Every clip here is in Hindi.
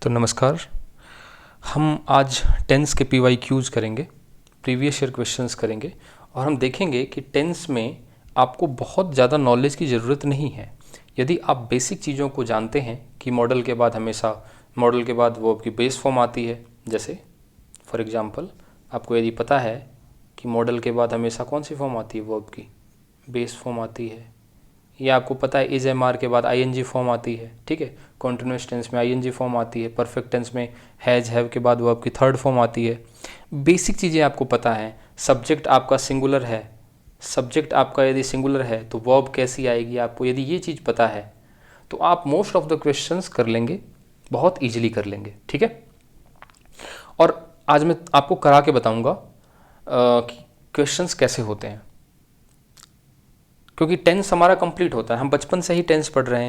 तो नमस्कार, हम आज टेंस के PYQs करेंगे, प्रीवियस ईयर क्वेश्चंस करेंगे और हम देखेंगे कि टेंस में आपको बहुत ज़्यादा नॉलेज की ज़रूरत नहीं है। यदि आप बेसिक चीज़ों को जानते हैं कि मॉडल के बाद हमेशा मॉडल के बाद वो आपकी बेस फॉर्म आती है। जैसे फॉर एग्जांपल आपको यदि पता है कि मॉडल के बाद हमेशा कौन सी फॉर्म आती है, वो आपकी बेस फॉर्म आती है। या आपको पता है इज MR के बाद ING फॉर्म आती है, ठीक है। कॉन्टिन्यूस टेंस में ING फॉर्म आती है। परफेक्ट टेंस में हैज़ हैव के बाद वो आपकी थर्ड फॉर्म आती है। बेसिक चीज़ें आपको पता है। सब्जेक्ट आपका सिंगुलर है, सब्जेक्ट आपका यदि सिंगुलर है तो वर्ब कैसी आएगी, आपको यदि ये चीज़ पता है तो आप मोस्ट ऑफ द क्वेश्चंस कर लेंगे, बहुत ईजिली कर लेंगे, ठीक है। और आज मैं आपको करा के बताऊंगा कि क्वेश्चंस कैसे होते हैं, क्योंकि टेंस हमारा कंप्लीट होता है। हम बचपन से ही टेंस पढ़ रहे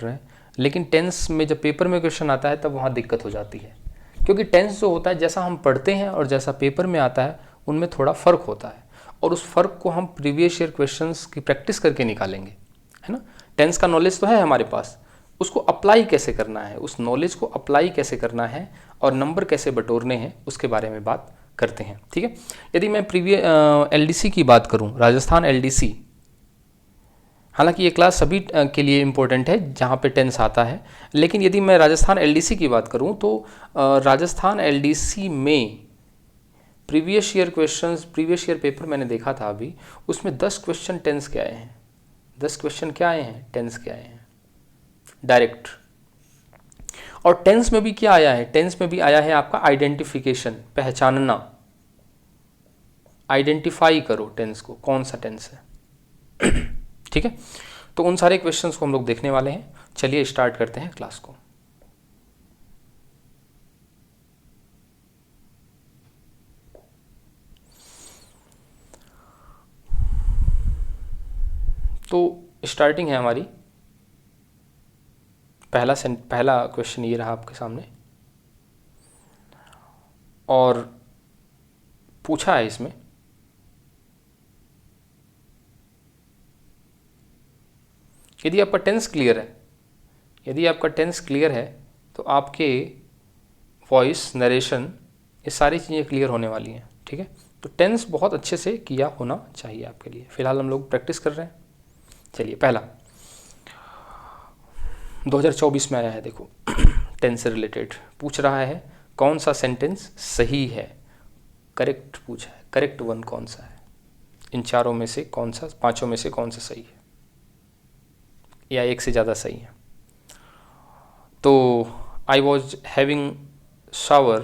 हैं, लेकिन टेंस में जब पेपर में क्वेश्चन आता है तब वहाँ दिक्कत हो जाती है, क्योंकि टेंस जो होता है जैसा हम पढ़ते हैं और जैसा पेपर में आता है उनमें थोड़ा फ़र्क होता है, और उस फ़र्क को हम प्रीवियस ईयर क्वेश्चंस की प्रैक्टिस करके निकालेंगे, है ना। टेंस का नॉलेज तो है हमारे पास, उसको अप्लाई कैसे करना है, उस नॉलेज को अप्लाई कैसे करना है और नंबर कैसे बटोरने हैं उसके बारे में बात करते हैं, ठीक है। यदि मैं LDC की बात करूं, राजस्थान LDC, हालांकि ये क्लास सभी के लिए इम्पोर्टेंट है जहां पे टेंस आता है, लेकिन यदि मैं राजस्थान LDC की बात करूं तो राजस्थान LDC में प्रीवियस ईयर पेपर मैंने देखा था अभी, उसमें 10 क्वेश्चन टेंस के आए हैं। 10 क्वेश्चन क्या आए हैं? टेंस के आए हैं डायरेक्ट। और टेंस में भी क्या आया है? टेंस में भी आया है आपका आइडेंटिफिकेशन, पहचानना। आइडेंटिफाई करो टेंस को, कौन सा टेंस है ठीक है। तो उन सारे क्वेश्चंस को हम लोग देखने वाले हैं। चलिए स्टार्ट करते हैं क्लास को। तो स्टार्टिंग है हमारी, पहला क्वेश्चन ये रहा आपके सामने, और पूछा है इसमें यदि आपका टेंस क्लियर है तो आपके वॉइस, नरेशन, ये सारी चीज़ें क्लियर होने वाली हैं, ठीक है। तो टेंस बहुत अच्छे से किया होना चाहिए आपके लिए। फिलहाल हम लोग प्रैक्टिस कर रहे हैं। चलिए, पहला 2024 में आया है, देखो टेंस से रिलेटेड पूछ रहा है कौन सा सेंटेंस सही है, करेक्ट पूछा है। करेक्ट वन कौन सा है, इन चारों में से कौन सा, पांचों में से कौन सा सही है या एक से ज़्यादा सही है। तो I was having shower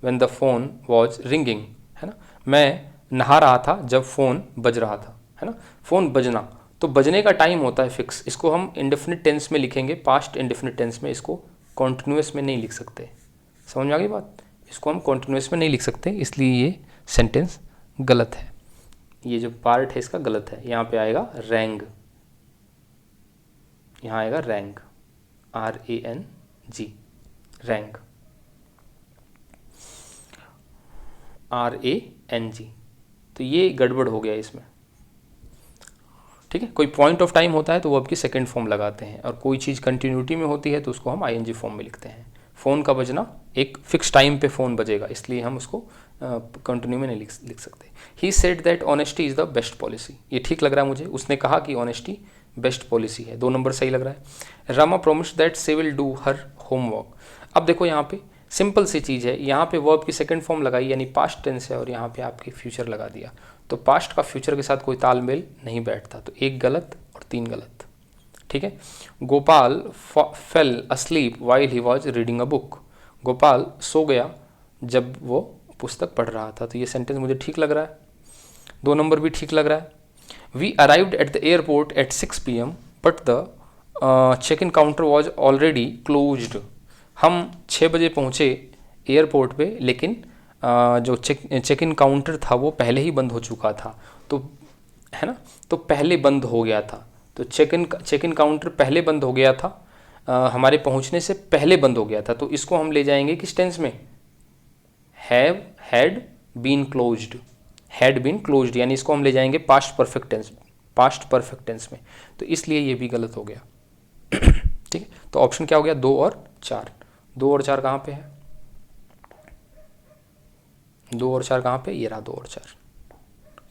when the phone was ringing, है ना। मैं नहा रहा था जब फ़ोन बज रहा था, है ना। फ़ोन बजना, तो बजने का टाइम होता है फिक्स। इसको हम इंडेफिनिट टेंस में लिखेंगे, पास्ट इंडेफिनिट टेंस में। इसको कॉन्टिन्यूस में नहीं लिख सकते, समझ में आ गई बात। इसको हम कॉन्टिन्यूस में नहीं लिख सकते, इसलिए ये सेंटेंस गलत है। ये जो पार्ट है इसका गलत है। यहाँ पे आएगा रैंग, यहाँ आएगा रैंग, RANG, रैंग, RANG। तो ये गड़बड़ हो गया इसमें, ठीक है। कोई पॉइंट ऑफ टाइम होता है तो वो आपकी सेकंड फॉर्म लगाते हैं, और कोई चीज़ कंटिन्यूटी में होती है तो उसको हम ING फॉर्म में लिखते हैं। फ़ोन का बजना, एक फिक्स टाइम पे फ़ोन बजेगा, इसलिए हम उसको कंटिन्यू में नहीं लिख सकते। He said that honesty is the best policy, ये ठीक लग रहा है मुझे। उसने कहा कि ऑनेस्टी बेस्ट पॉलिसी है, 2 नंबर सही लग रहा है। Rama promised that she will do her homework. अब देखो यहाँ पे सिंपल सी चीज़ है, यहाँ पे वर्ब की सेकंड फॉर्म लगाई, यानी पास्ट टेंस है, और यहाँ पे आपकी फ्यूचर लगा दिया, तो पास्ट का फ्यूचर के साथ कोई तालमेल नहीं बैठता, तो 1 गलत और 3 गलत, ठीक है। Gopal fell asleep while he was reading a book. Gopal सो गया जब वो पुस्तक पढ़ रहा था, तो ये सेंटेंस मुझे ठीक लग रहा है। 2 नंबर भी ठीक लग रहा है। We arrived at the airport at 6 PM but the check in counter was already closed. हम 6 बजे पहुँचे एयरपोर्ट पे, लेकिन जो चेक इन काउंटर था वो पहले ही बंद हो चुका था, तो है ना, तो पहले बंद हो गया था। तो चेक इन काउंटर पहले बंद हो गया था, हमारे पहुंचने से पहले बंद हो गया था, तो इसको हम ले जाएंगे किस टेंस में? हैड बीन क्लोज्ड, यानी इसको हम ले जाएंगे पास्ट परफेक्ट टेंस में, तो इसलिए ये भी गलत हो गया ठीक है। तो ऑप्शन क्या हो गया? 2 और 4, 2 और 4 कहाँ पे है? 2 और 4 कहाँ पे? ये रहा 2 और 4।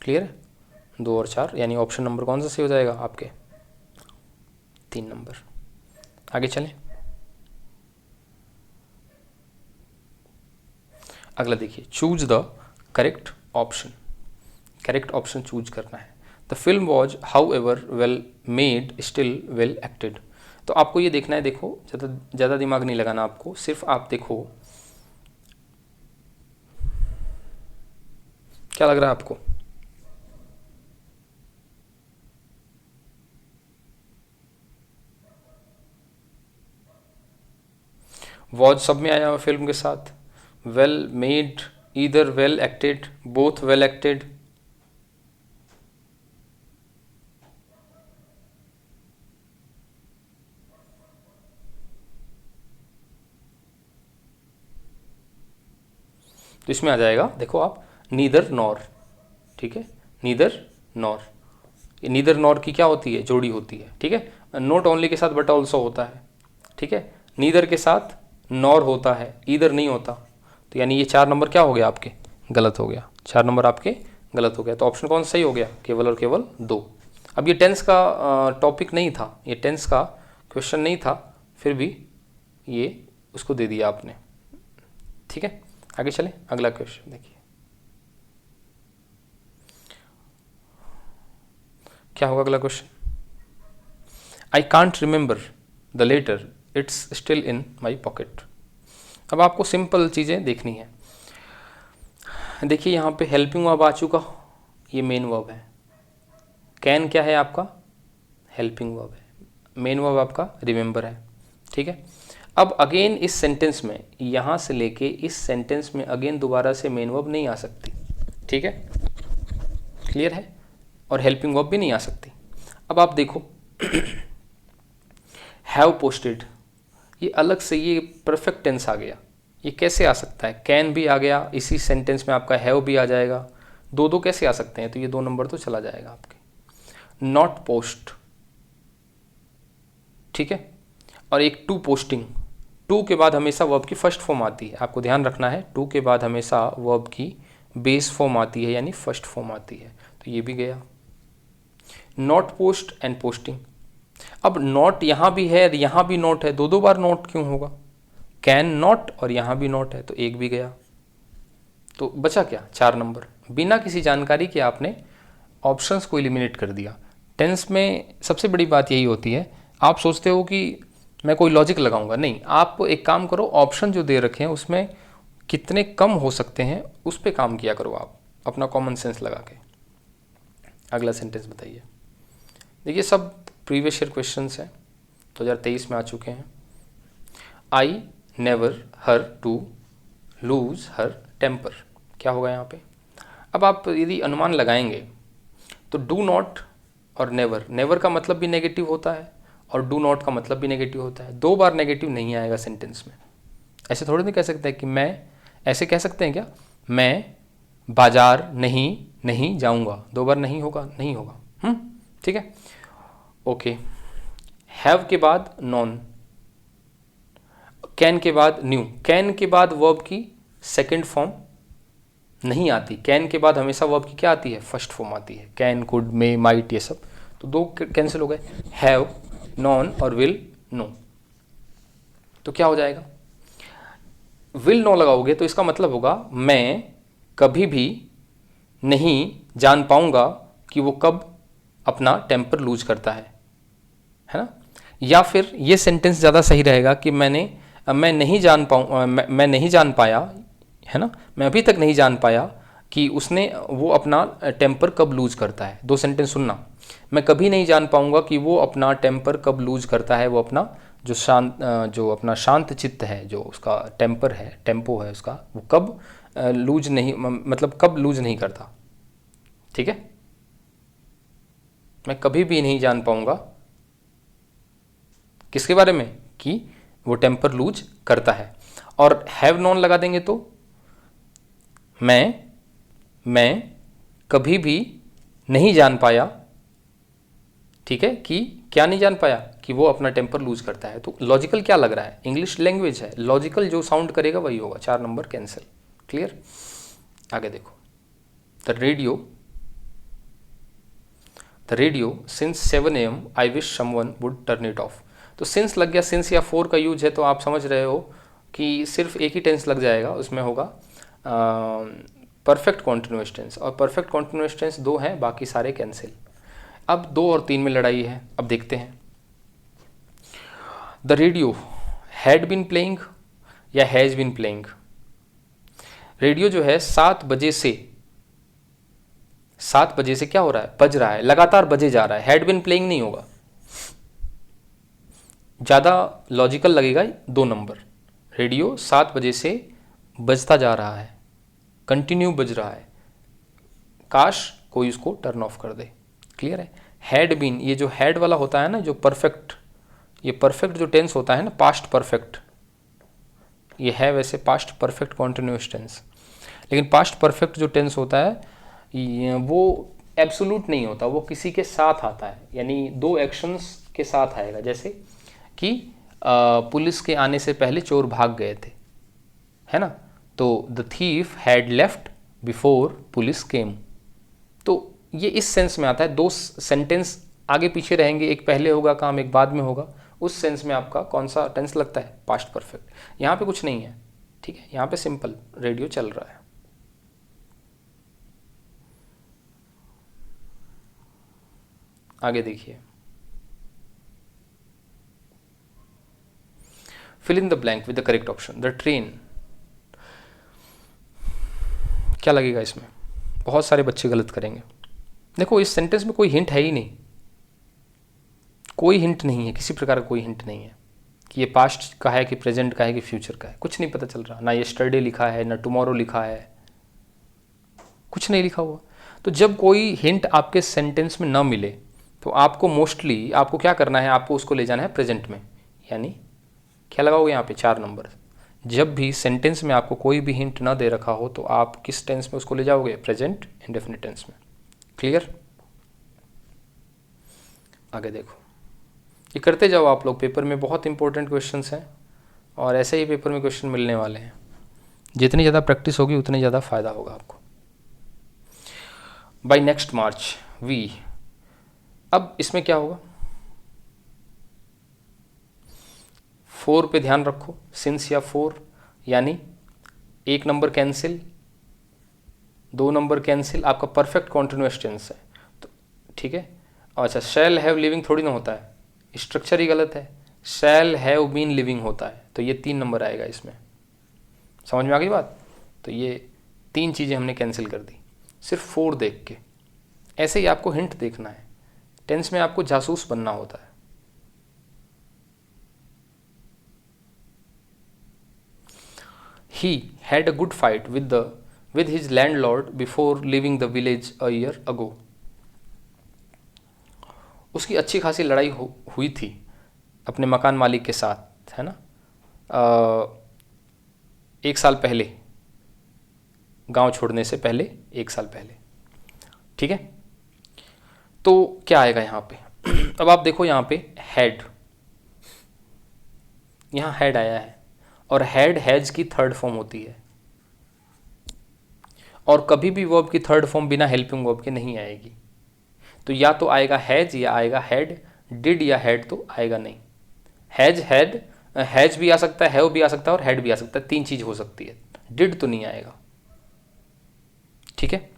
क्लियर है? 2 और 4 यानी ऑप्शन नंबर कौन सा सही हो जाएगा आपके? 3 नंबर। आगे चलें। अगला देखिए, choose the correct option. Correct option choose करना है। The film was how ever well made still well acted. तो आपको ये देखना है, देखो ज़्यादा दिमाग नहीं लगाना आपको, सिर्फ आप देखो क्या लग रहा है आपको। वॉज सब में आया हुआ फिल्म के साथ, well made, either well acted, both well acted. तो इसमें आ जाएगा, देखो आप, नीदर नॉर। ठीक है, नीदर नॉर। नीदर नॉर की क्या होती है? जोड़ी होती है। ठीक है, नॉट ओनली के साथ बट ऑल्सो होता है। ठीक है, नीदर के साथ नॉर होता है, ईदर नहीं होता। तो यानी ये 4 नंबर क्या हो गया आपके? गलत हो गया। 4 नंबर आपके गलत हो गया। तो ऑप्शन कौन सा सही हो गया? केवल और केवल 2। अब ये टेंस का टॉपिक नहीं था, ये टेंस का क्वेश्चन नहीं था, फिर भी ये उसको दे दिया आपने। ठीक है, आगे चलें। अगला क्वेश्चन देखिए, क्या होगा अगला question? I can't remember the letter, it's still in my pocket. अब आपको सिंपल चीज़ें देखनी है। देखिए यहाँ पे हेल्पिंग वर्ब आ चुका, ये मेन वर्ब है। कैन क्या है आपका? हेल्पिंग वर्ब है। मेन वर्ब आपका रिमेंबर है। ठीक है, अब अगेन इस सेंटेंस में, यहाँ से लेके इस सेंटेंस में अगेन दोबारा से मेन वर्ब नहीं आ सकती। ठीक है, क्लियर है? और हेल्पिंग वर्ब भी नहीं आ सकती। अब आप देखो हैव पोस्टेड, ये अलग से ये परफेक्ट टेंस आ गया। ये कैसे आ सकता है? कैन भी आ गया, इसी सेंटेंस में आपका हैव भी आ जाएगा। दो दो कैसे आ सकते हैं? तो ये 2 नंबर तो चला जाएगा आपके। नॉट पोस्ट, ठीक है, और एक टू पोस्टिंग। टू के बाद हमेशा वर्ब की फर्स्ट फॉर्म आती है, आपको ध्यान रखना है। टू के बाद हमेशा वर्ब की बेस फॉर्म आती है, यानी फर्स्ट फॉर्म आती है। तो ये भी गया। Not post and posting. अब नॉट यहाँ भी है, यहाँ भी नॉट है, 2 बार नॉट क्यों होगा? कैन नॉट और यहाँ भी नॉट है, तो एक भी गया। तो बचा क्या? 4 नंबर। बिना किसी जानकारी के आपने ऑप्शंस को एलिमिनेट कर दिया। टेंस में सबसे बड़ी बात यही होती है, आप सोचते हो कि मैं कोई लॉजिक लगाऊंगा, नहीं। आप एक काम करो, ऑप्शन जो दे रखे हैं उसमें कितने कम हो सकते हैं उस पर काम किया करो आप, अपना कॉमन सेंस लगा के। अगला सेंटेंस बताइए। देखिए सब प्रीवियस ईयर क्वेश्चंस हैं, 2023 में आ चुके हैं। I never her to lose her temper, क्या होगा यहाँ पे? अब आप यदि अनुमान लगाएंगे तो डू नॉट और नेवर, नेवर का मतलब भी नेगेटिव होता है और डू नॉट का मतलब भी नेगेटिव होता है। 2 बार नेगेटिव नहीं आएगा सेंटेंस में। ऐसे थोड़ी नहीं कह सकते कि मैं, ऐसे कह सकते हैं क्या? मैं बाजार नहीं जाऊंगा, 2 बार नहीं होगा, नहीं होगा। ठीक है, ओके। हैव के बाद नॉन, कैन के बाद न्यू। कैन के बाद वर्ब की सेकंड फॉर्म नहीं आती, कैन के बाद हमेशा वर्ब की क्या आती है? फर्स्ट फॉर्म आती है। कैन, कुड, मे, माइट, ये सब। तो 2 कैंसिल हो गए, हैव, नॉन और विल नो। तो क्या हो जाएगा? विल नो लगाओगे तो इसका मतलब होगा मैं कभी भी नहीं जान पाऊंगा कि वो कब अपना टेम्पर लूज करता है ना? या फिर ये सेंटेंस ज़्यादा सही रहेगा कि मैं नहीं जान पाया, है ना, मैं अभी तक नहीं जान पाया कि वो अपना टेम्पर कब लूज करता है। 2 सेंटेंस सुनना, मैं कभी नहीं जान पाऊंगा कि वो अपना टेम्पर कब लूज करता है, वो अपना जो अपना शांत चित्त है, जो उसका टेम्पर है, टेम्पो है उसका, वो कब लूज नहीं, मतलब कब लूज नहीं करता। ठीक है, मैं कभी भी नहीं जान पाऊंगा किसके बारे में? कि वो टेम्पर लूज करता है। और हैव नॉन लगा देंगे तो मैं कभी भी नहीं जान पाया, ठीक है, कि क्या नहीं जान पाया? कि वो अपना टेम्पर लूज करता है। तो लॉजिकल क्या लग रहा है, इंग्लिश लैंग्वेज है, लॉजिकल जो साउंड करेगा वही होगा, 4 नंबर कैंसिल। क्लियर। आगे देखो, the radio since 7 AM I wish someone would turn it of. तो सिंस लग गया, सिंस या फोर का यूज है तो आप समझ रहे हो कि सिर्फ एक ही टेंस लग जाएगा, उसमें होगा परफेक्ट कॉन्टिन्यूअस टेंस, और परफेक्ट कॉन्टिन्यूअस टेंस 2 हैं, बाकी सारे कैंसिल। अब 2 और 3 में लड़ाई है, अब देखते हैं। The radio had been playing या हैज़ बीन प्लेइंग। रेडियो जो है 7 बजे से क्या हो रहा है, बज रहा है, लगातार बजे जा रहा है, हैड बीन प्लेइंग नहीं होगा, ज़्यादा लॉजिकल लगेगा 2 नंबर। रेडियो 7 बजे से बजता जा रहा है, कंटिन्यू बज रहा है, काश कोई उसको टर्न ऑफ कर दे। क्लियर है। हैड बीन, ये जो हैड वाला होता है ना, जो परफेक्ट, ये परफेक्ट जो टेंस होता है ना, पास्ट परफेक्ट, ये है वैसे पास्ट परफेक्ट कॉन्टिन्यूअस टेंस, लेकिन पास्ट परफेक्ट जो टेंस होता है वो एब्सोल्यूट नहीं होता, वो किसी के साथ आता है, यानी 2 एक्शंस के साथ आएगा। जैसे कि पुलिस के आने से पहले चोर भाग गए थे, है ना, तो the thief had left before police केम। तो ये इस सेंस में आता है, 2 सेंटेंस आगे पीछे रहेंगे, एक पहले होगा काम, एक बाद में होगा, उस सेंस में आपका कौन सा टेंस लगता है, पास्ट परफेक्ट। यहाँ पे कुछ नहीं है, ठीक है, यहाँ पे सिंपल रेडियो चल रहा है। आगे देखिए, fill in the blank with the correct option. The train, क्या लगेगा इसमें, बहुत सारे बच्चे गलत करेंगे। देखो इस सेंटेंस में कोई हिंट है ही नहीं, कोई हिंट नहीं है, किसी प्रकार का कोई हिंट नहीं है कि ये पास्ट का है कि प्रेजेंट का है कि फ्यूचर का है, कुछ नहीं पता चल रहा, ना यस्टरडे लिखा है, ना टुमारो लिखा है, कुछ नहीं लिखा हुआ। तो जब कोई हिंट आपके सेंटेंस में ना मिले तो आपको मोस्टली आपको क्या करना है, आपको उसको ले जाना है प्रेजेंट में, यानी क्या लगाओगे यहाँ पे 4 नंबर। जब भी सेंटेंस में आपको कोई भी हिंट ना दे रखा हो तो आप किस टेंस में उसको ले जाओगे, प्रेजेंट इंडेफिनिट टेंस में। क्लियर। आगे देखो, ये करते जाओ आप लोग, पेपर में बहुत इंपॉर्टेंट क्वेश्चंस हैं और ऐसे ही पेपर में क्वेश्चन मिलने वाले हैं। जितनी ज़्यादा प्रैक्टिस होगी उतनी ज़्यादा फायदा होगा आपको। बाय नेक्स्ट मार्च वी, अब इसमें क्या होगा, 4 पे ध्यान रखो, सिंस या 4, यानी 1 नंबर कैंसिल, 2 नंबर कैंसिल, आपका परफेक्ट कॉन्टिन्यूअस टेंस है, तो ठीक है। अच्छा, शैल हैव लिविंग थोड़ी ना होता है, स्ट्रक्चर ही गलत है, शैल हैव बीन लिविंग होता है, तो ये 3 नंबर आएगा इसमें। समझ में आ गई बात। तो ये 3 चीज़ें हमने कैंसिल कर दी सिर्फ 4 देख के। ऐसे ही आपको हिंट देखना है, टेंस में आपको जासूस बनना होता है। He had a good fight with his landlord before leaving the village a year ago. उसकी अच्छी खासी लड़ाई हुई थी अपने मकान मालिक के साथ, है ना, 1 साल पहले, गांव छोड़ने से पहले 1 साल पहले। ठीक है, तो क्या आएगा यहाँ पे अब आप देखो, यहाँ पे हैड, यहाँ हैड आया है, और हैड हैज की 3rd फॉर्म होती है, और कभी भी वर्ब की 3rd फॉर्म बिना हेल्पिंग वर्ब के नहीं आएगी। तो या तो आएगा हैज या आएगा हैड, डिड या हैड तो आएगा नहीं। हैज, हैड, हैज भी आ सकता है, हैव भी आ सकता है और हैड भी आ सकता है, 3 चीज हो सकती है, डिड तो नहीं आएगा। ठीक है,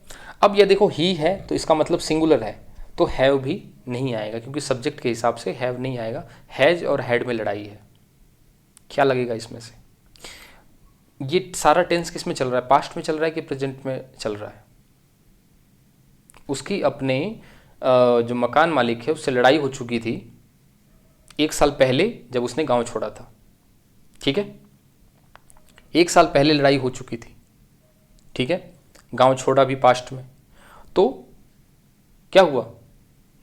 अब ये देखो ही है तो इसका मतलब सिंगुलर है, तो हैव भी नहीं आएगा क्योंकि सब्जेक्ट के हिसाब से हैव नहीं आएगा। हैज और हैड में लड़ाई है, क्या लगेगा इसमें से। ये सारा टेंस किस में चल रहा है, पास्ट में चल रहा है कि प्रेजेंट में चल रहा है। उसकी अपने जो मकान मालिक है उससे लड़ाई हो चुकी थी 1 साल पहले जब उसने गांव छोड़ा था। ठीक है, 1 साल पहले लड़ाई हो चुकी थी, ठीक है, गांव छोड़ा भी पास्ट में। तो क्या हुआ,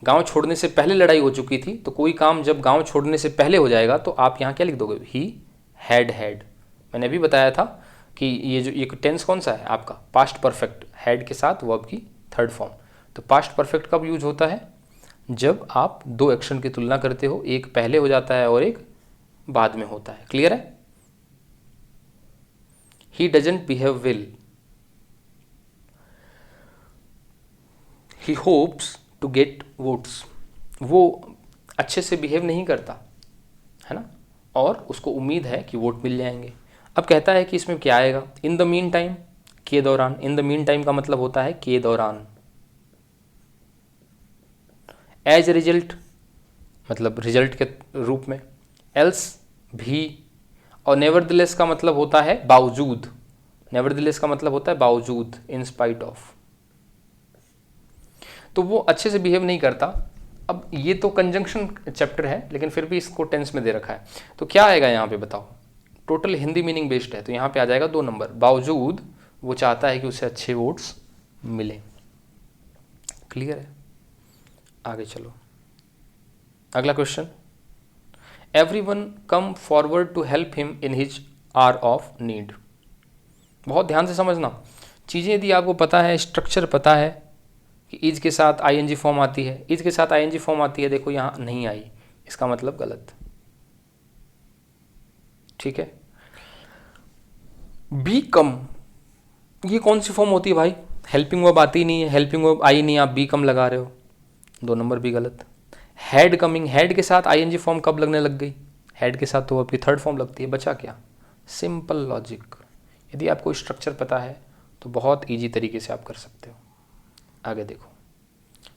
गांव छोड़ने से पहले लड़ाई हो चुकी थी, तो कोई काम जब गांव छोड़ने से पहले हो जाएगा तो आप यहाँ क्या लिख दोगे, ही हैड हैड। मैंने अभी बताया था कि ये टेंस कौन सा है आपका, पास्ट परफेक्ट, हैड के साथ वर्ब की 3rd फॉर्म। तो पास्ट परफेक्ट कब यूज होता है, जब आप दो एक्शन की तुलना करते हो, एक पहले हो जाता है और एक बाद में होता है। क्लियर है? He doesn't behave well, he hopes to get votes. वो अच्छे से बिहेव नहीं करता है ना, और उसको उम्मीद है कि वोट मिल जाएंगे। अब कहता है कि इसमें क्या आएगा, इन द मीन टाइम, के दौरान। इन द मीन टाइम का मतलब होता है के दौरान। एज रिजल्ट मतलब रिजल्ट के रूप में, एल्स भी, और नेवरदलेस का मतलब होता है बावजूद। नेवरदलेस का मतलब होता है बावजूद, इन स्पाइट ऑफ। तो वो अच्छे से बिहेव नहीं करता। अब ये तो कंजंक्शन चैप्टर है, लेकिन फिर भी इसको टेंस में दे रखा है। तो क्या आएगा यहाँ पे बताओ? टोटल हिंदी मीनिंग बेस्ड है, तो यहाँ पे आ जाएगा 2 नंबर। बावजूद वो चाहता है कि उसे अच्छे वोट्स मिले। क्लियर है? आगे चलो, अगला question. Everyone come forward to help him in his hour of need. बहुत ध्यान से समझना चीज़ें। यदि आपको पता है, स्ट्रक्चर पता है कि इज के साथ आईएनजी फॉर्म आती है, इज के साथ आईएनजी फॉर्म आती है, देखो यहाँ नहीं आई, इसका मतलब गलत। ठीक है? बी कम, ये कौन सी फॉर्म होती है भाई? हेल्पिंग वर्ब आती ही नहीं है, हेल्पिंग वर्ब आई नहीं, आप बी कम लगा रहे हो, 2 नंबर भी गलत। हैड कमिंग, हैड के साथ आईएनजी फॉर्म कब लगने लग गई? हैड के साथ तो आपकी थर्ड फॉर्म लगती है, बचा क्या? Simple logic. यदि आपको स्ट्रक्चर पता है तो बहुत इजी तरीके से आप कर सकते हो। आगे देखो,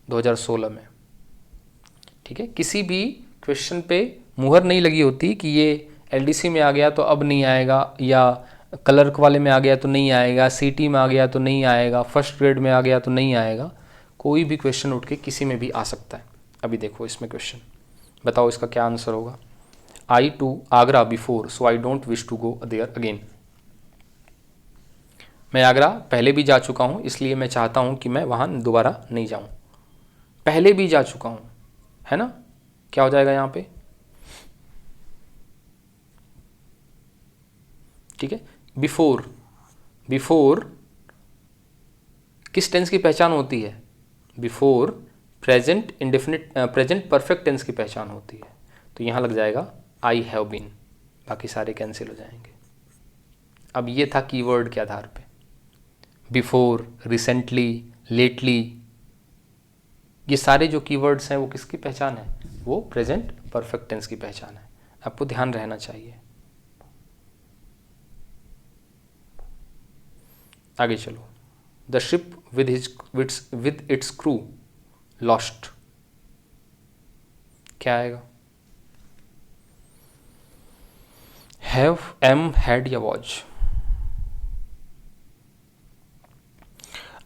2016 में, ठीक है, किसी भी क्वेश्चन पे मुहर नहीं लगी होती कि ये एलडीसी में आ गया तो अब नहीं आएगा, या क्लर्क वाले में आ गया तो नहीं आएगा, सीटी में आ गया तो नहीं आएगा, फर्स्ट ग्रेड में आ गया तो नहीं आएगा। कोई भी क्वेश्चन उठ के किसी में भी आ सकता है। अभी देखो इसमें क्वेश्चन, बताओ इसका क्या आंसर होगा। I to Agra before so I don't wish to go there again. मैं आगरा पहले भी जा चुका हूँ, इसलिए मैं चाहता हूँ कि मैं वहाँ दोबारा नहीं जाऊँ। पहले भी जा चुका हूँ, है ना? क्या हो जाएगा यहाँ पे? ठीक है, बिफोर, बिफोर किस टेंस की पहचान होती है? Before present indefinite, present perfect tense की पहचान होती है। तो यहाँ लग जाएगा आई हैव बीन, बाकी सारे कैंसिल हो जाएंगे। अब ये था कीवर्ड के आधार पे, बिफोर, रिसेंटली, लेटली, ये सारे जो कीवर्ड्स हैं वो किसकी पहचान है? वो प्रेजेंट परफेक्ट टेंस की पहचान है। आपको ध्यान रहना चाहिए। आगे चलो, the ship with its crew lost, क्या आएगा? हैव, एम, हैड या वॉज?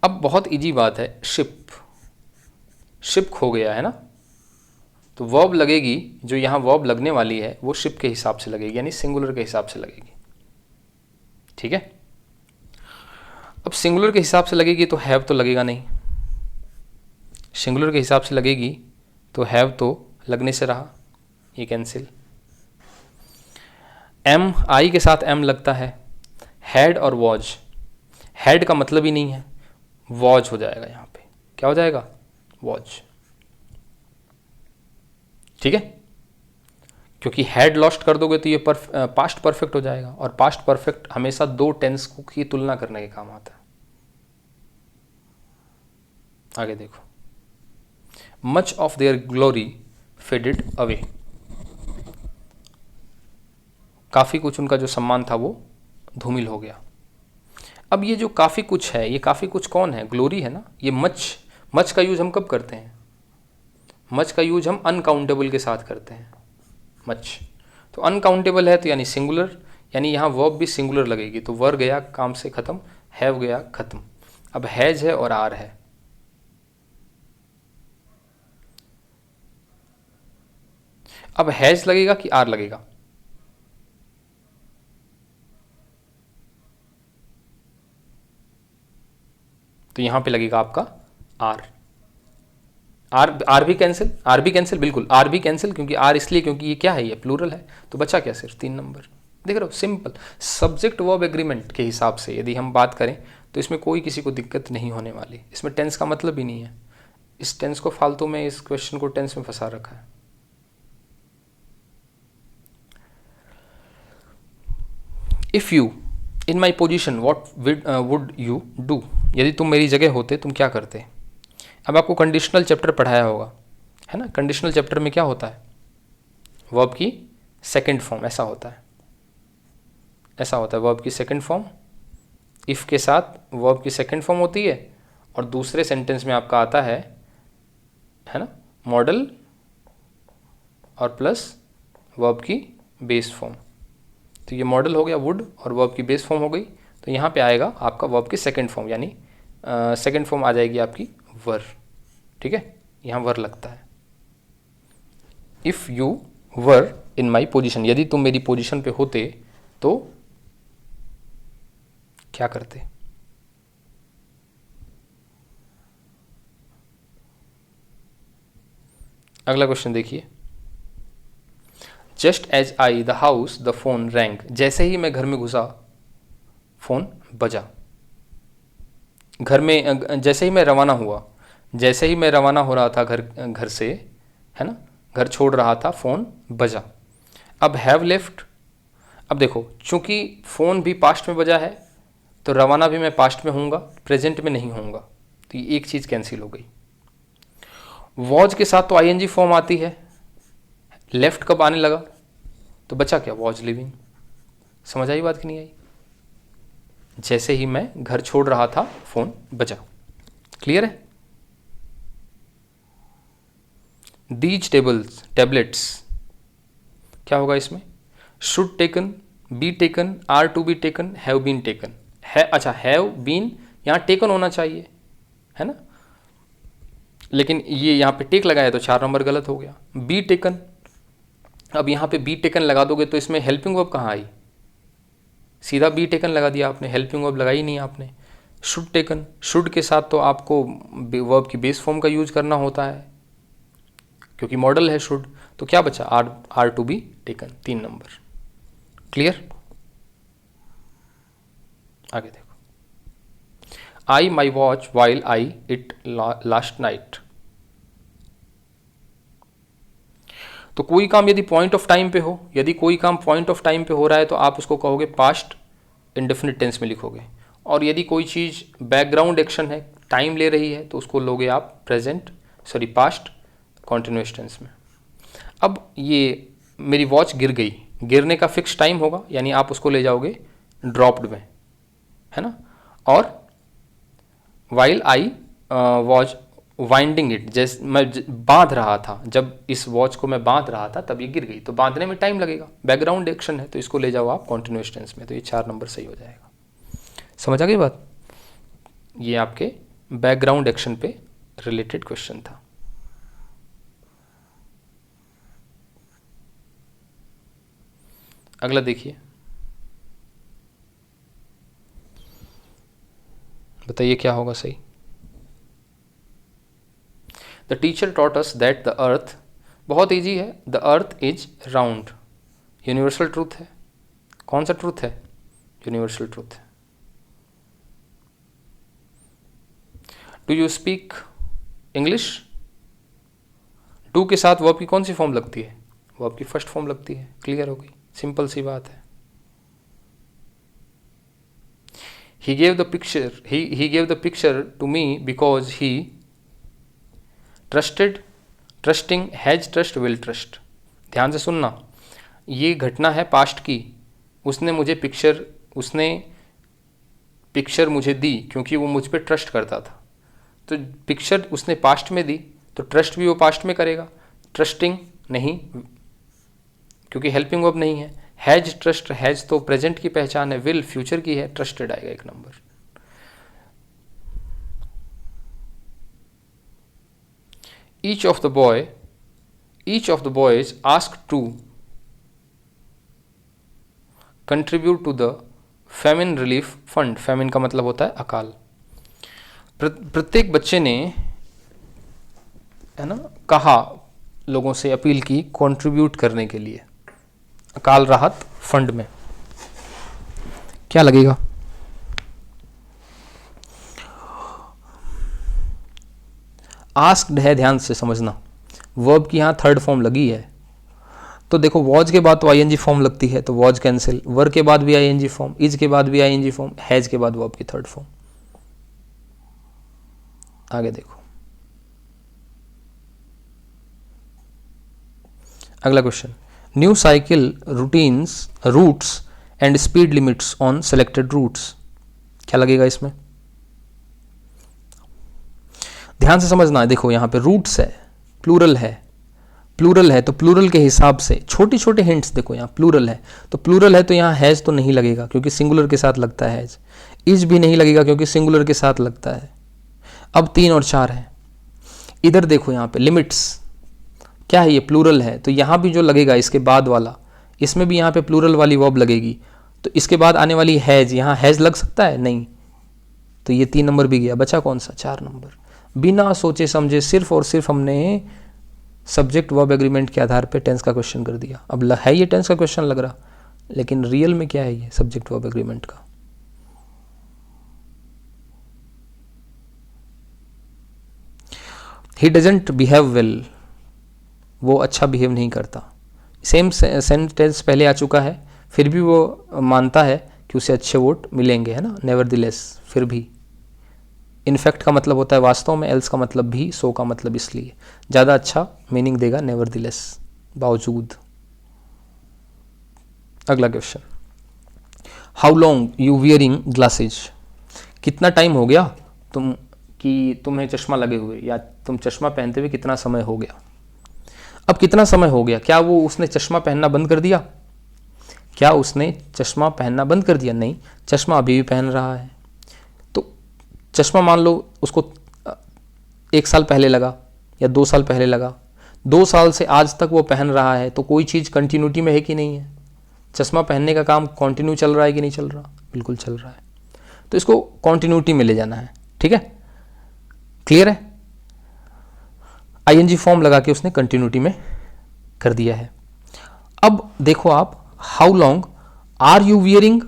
अब बहुत इजी बात है, शिप, शिप खो गया है ना, तो वर्ब लगेगी, जो यहाँ वर्ब लगने वाली है वो शिप के हिसाब से लगेगी, यानी सिंगुलर के हिसाब से लगेगी। ठीक है? अब सिंगुलर के हिसाब से लगेगी तो हैव तो लगेगा नहीं, सिंगुलर के हिसाब से लगेगी तो हैव तो लगने से रहा, ये कैंसिल। एम, आई के साथ एम लगता है, हैड और वॉज, हैड का मतलब ही नहीं है, वॉज हो जाएगा यहाँ पे। क्या हो जाएगा? वॉज। ठीक है, क्योंकि हैड लॉस्ट कर दोगे तो ये पास्ट परफेक्ट हो जाएगा, और पास्ट परफेक्ट हमेशा 2 टेंस की तुलना करने के काम आता है। आगे देखो, much of their glory faded away, काफ़ी कुछ उनका जो सम्मान था वो धूमिल हो गया। अब ये जो काफ़ी कुछ है, ये काफ़ी कुछ कौन है? ग्लोरी है ना। ये मच, मच का यूज हम कब करते हैं? मच का यूज हम अनकाउंटेबल के साथ करते हैं, मच। तो अनकाउंटेबल है तो यानी सिंगुलर, यानी यहाँ वर्ब भी सिंगुलर लगेगी, तो वर गया काम से खत्म, हैव गया खत्म। अब हैज है और आर है, अब हैज लगेगा कि आर लगेगा? तो यहां पे लगेगा आपका आर। आर भी कैंसिल, आर भी कैंसिल, बिल्कुल आर भी कैंसिल, क्योंकि आर इसलिए क्योंकि ये क्या है, ये प्लूरल है। तो बचा क्या? सिर्फ 3 नंबर। देख रहे हो, सिंपल। सब्जेक्ट वर्ब एग्रीमेंट के हिसाब से यदि हम बात करें तो इसमें कोई किसी को दिक्कत नहीं होने वाली, इसमें टेंस का मतलब ही नहीं है। इस टेंस को फालतू में, इस क्वेश्चन को टेंस में फंसा रखा है। If you in my position what would you do, यदि तुम मेरी जगह होते तुम क्या करते। अब आपको कंडीशनल चैप्टर पढ़ाया होगा, है ना। कंडीशनल चैप्टर में क्या होता है, वर्ब की सेकंड फॉर्म, ऐसा होता है, ऐसा होता है। वर्ब की सेकंड फॉर्म, इफ़ के साथ वर्ब की सेकंड फॉर्म होती है, और दूसरे सेंटेंस में आपका आता है ना, मॉडल और प्लस वर्ब की बेस फॉर्म। तो ये मॉडल हो गया वुड, और वर्ब की बेस फॉर्म हो गई। तो यहाँ पे आएगा आपका वर्ब की सेकंड फॉर्म, यानी सेकंड फॉर्म आ जाएगी आपकी वर। ठीक है, यहाँ वर लगता है। If you were in my position, यदि तुम मेरी पोजिशन पे होते तो क्या करते। अगला क्वेश्चन देखिए। Just as I the house the phone rang, जैसे ही मैं घर में घुसा फोन बजा। घर में, जैसे ही मैं रवाना हुआ, जैसे ही मैं रवाना हो रहा था घर से, है ना, घर छोड़ रहा था, फोन बजा। अब हैव लेफ्ट, अब देखो चूंकि फोन भी पास्ट में बजा है तो रवाना भी मैं पास्ट में हूँगा, प्रेजेंट में नहीं होऊंगा, तो ये एक चीज़ कैंसिल हो गई। वॉज के साथ तो आईएनजी फॉर्म आती है, लेफ्ट कब आने लगा, तो बचा क्या, वॉज लिविंग। समझ आई बात कि नहीं आई। जैसे ही मैं घर छोड़ रहा था फोन बजा। क्लियर है। दीज टैबलेट्स क्या होगा इसमें, should taken, be taken, are to be taken, have been taken है। अच्छा, हैव बीन यहाँ टेकन होना चाहिए, है ना, लेकिन ये यहाँ पे टेक लगाया तो 4 नंबर गलत हो गया। बी टेकन, अब यहाँ पे बी टेकन लगा दोगे तो इसमें हेल्पिंग वर्ब कहाँ आई, सीधा बी टेकन लगा दिया आपने, हेल्पिंग वर्ब लगाई नहीं आपने। शुड टेकन, शुड के साथ तो आपको वर्ब की बेस फॉर्म का यूज करना होता है क्योंकि मॉडल है शुड। तो क्या बचा, are to be taken, 3 number. Clear. आगे देखो। I my watch while I it last night. तो कोई काम यदि पॉइंट ऑफ टाइम पे हो, यदि कोई काम पॉइंट ऑफ टाइम पे हो रहा है तो आप उसको कहोगे पास्ट इंडेफिनिट टेंस में लिखोगे, और यदि कोई चीज़ बैकग्राउंड एक्शन है, टाइम ले रही है, तो उसको लोगे आप पास्ट कॉन्टिन्यूस टेंस में। अब ये मेरी वॉच गिर गई, गिरने का फिक्स टाइम होगा, यानी आप उसको ले जाओगे ड्रॉप्ड में, है ना। और while I watch winding it, जैसे मैं बांध रहा था, जब इस वॉच को मैं बांध रहा था तब ये गिर गई, तो बांधने में टाइम लगेगा, बैकग्राउंड एक्शन है, तो इसको ले जाओ आप कॉन्टिन्यूस टेंस में, तो ये 4 नंबर सही हो जाएगा। समझ आ गई बात। ये आपके बैकग्राउंड एक्शन पे रिलेटेड क्वेश्चन था। अगला देखिए, बताइए क्या होगा सही। The teacher taught us that the earth, बहुत ईजी है, the earth is round, universal truth है। कौन सा ट्रूथ है, यूनिवर्सल ट्रूथ है। Do you speak English, do के साथ वर्ब की कौन सी फॉर्म लगती है, वर्ब की फर्स्ट फॉर्म लगती है। क्लियर हो गई, सिंपल सी बात है। He gave the picture, he gave the picture to me because he trusted, trusting, has trust, will trust। ध्यान से सुनना, ये घटना है पास्ट की, उसने पिक्चर मुझे दी क्योंकि वो मुझ पर ट्रस्ट करता था। तो पिक्चर उसने पास्ट में दी तो ट्रस्ट भी वो पास्ट में करेगा, ट्रस्टिंग नहीं क्योंकि हेल्पिंग वर्ब नहीं है। हैज ट्रस्ट, हैज तो प्रेजेंट की पहचान है, विल फ्यूचर की है, ट्रस्टेड आएगा 1 number. Each of the boys ask to contribute to the famine relief fund. Famine का मतलब होता है अकाल। प्रत्येक बच्चे ने, है ना, कहा, लोगों से अपील की कंट्रीब्यूट करने के लिए अकाल राहत फंड में। क्या लगेगा, आस्क्ड है, ध्यान से समझना, वर्ब की यहाँ थर्ड फॉर्म लगी है, तो देखो वॉज के बाद तो आईएनजी फॉर्म लगती है, तो वॉज कैंसिल, वर के बाद भी आईएनजी फॉर्म, इज के बाद भी आईएनजी फॉर्म, हैज के बाद वर्ब की थर्ड फॉर्म। आगे देखो अगला question, new cycle routines routes and speed limits on selected routes. क्या लगेगा इसमें, ध्यान से समझना है। देखो यहाँ पे रूट्स है, प्लूरल है, प्लूरल है तो प्लूरल के हिसाब से छोटे छोटे हिंट्स देखो, यहाँ प्लूरल है तो प्लूरल है तो यहाँ हैज तो नहीं लगेगा क्योंकि सिंगुलर के साथ लगता है हैज, इज भी नहीं लगेगा क्योंकि सिंगुलर के साथ लगता है। अब 3 और 4 है। इधर देखो यहाँ पे लिमिट्स क्या है, ये प्लूरल है तो यहाँ भी जो लगेगा इसके बाद वाला, इसमें भी यहाँ पे प्लूरल वाली वर्ब लगेगी, तो इसके बाद आने वाली हैज, यहाँ हैज लग सकता है नहीं, तो ये 3 नंबर भी गया, बचा कौन सा 4 नंबर। बिना सोचे समझे सिर्फ और सिर्फ हमने सब्जेक्ट वर्ब एग्रीमेंट के आधार पे टेंस का क्वेश्चन कर दिया। अब है ये टेंस का क्वेश्चन लग रहा, लेकिन रियल में क्या है ये सब्जेक्ट वर्ब एग्रीमेंट का। ही डजंट बिहेव वेल, वो अच्छा बिहेव नहीं करता। सेम सेंटेंस पहले आ चुका है, फिर भी वो मानता है कि उसे अच्छे वोट मिलेंगे, है ना, नेवरदिलेस, फिर भी। इनफैक्ट का मतलब होता है वास्तव में, एल्स का मतलब भी, सो का मतलब इसलिए, ज़्यादा अच्छा मीनिंग देगा नेवरदिलेस, बावजूद। अगला question, how long you wearing glasses. कितना टाइम हो गया तुम्हें चश्मा लगे हुए, या तुम चश्मा पहनते हुए कितना समय हो गया। अब कितना समय हो गया, क्या वो उसने चश्मा पहनना बंद कर दिया, क्या उसने चश्मा पहनना बंद कर दिया, नहीं, चश्मा अभी भी पहन रहा है। तो चश्मा मान लो उसको 1 साल पहले लगा या 2 साल पहले लगा, 2 साल से आज तक वो पहन रहा है, तो कोई चीज़ कंटिन्यूटी में है कि नहीं है। चश्मा पहनने का काम कंटिन्यू चल रहा है कि नहीं चल रहा, बिल्कुल चल रहा है, तो इसको कंटिन्यूटी में ले जाना है, ठीक है, क्लियर है। आईएनजी फॉर्म लगा के उसने कंटिन्यूटी में कर दिया है। अब देखो आप, how long are you wearing,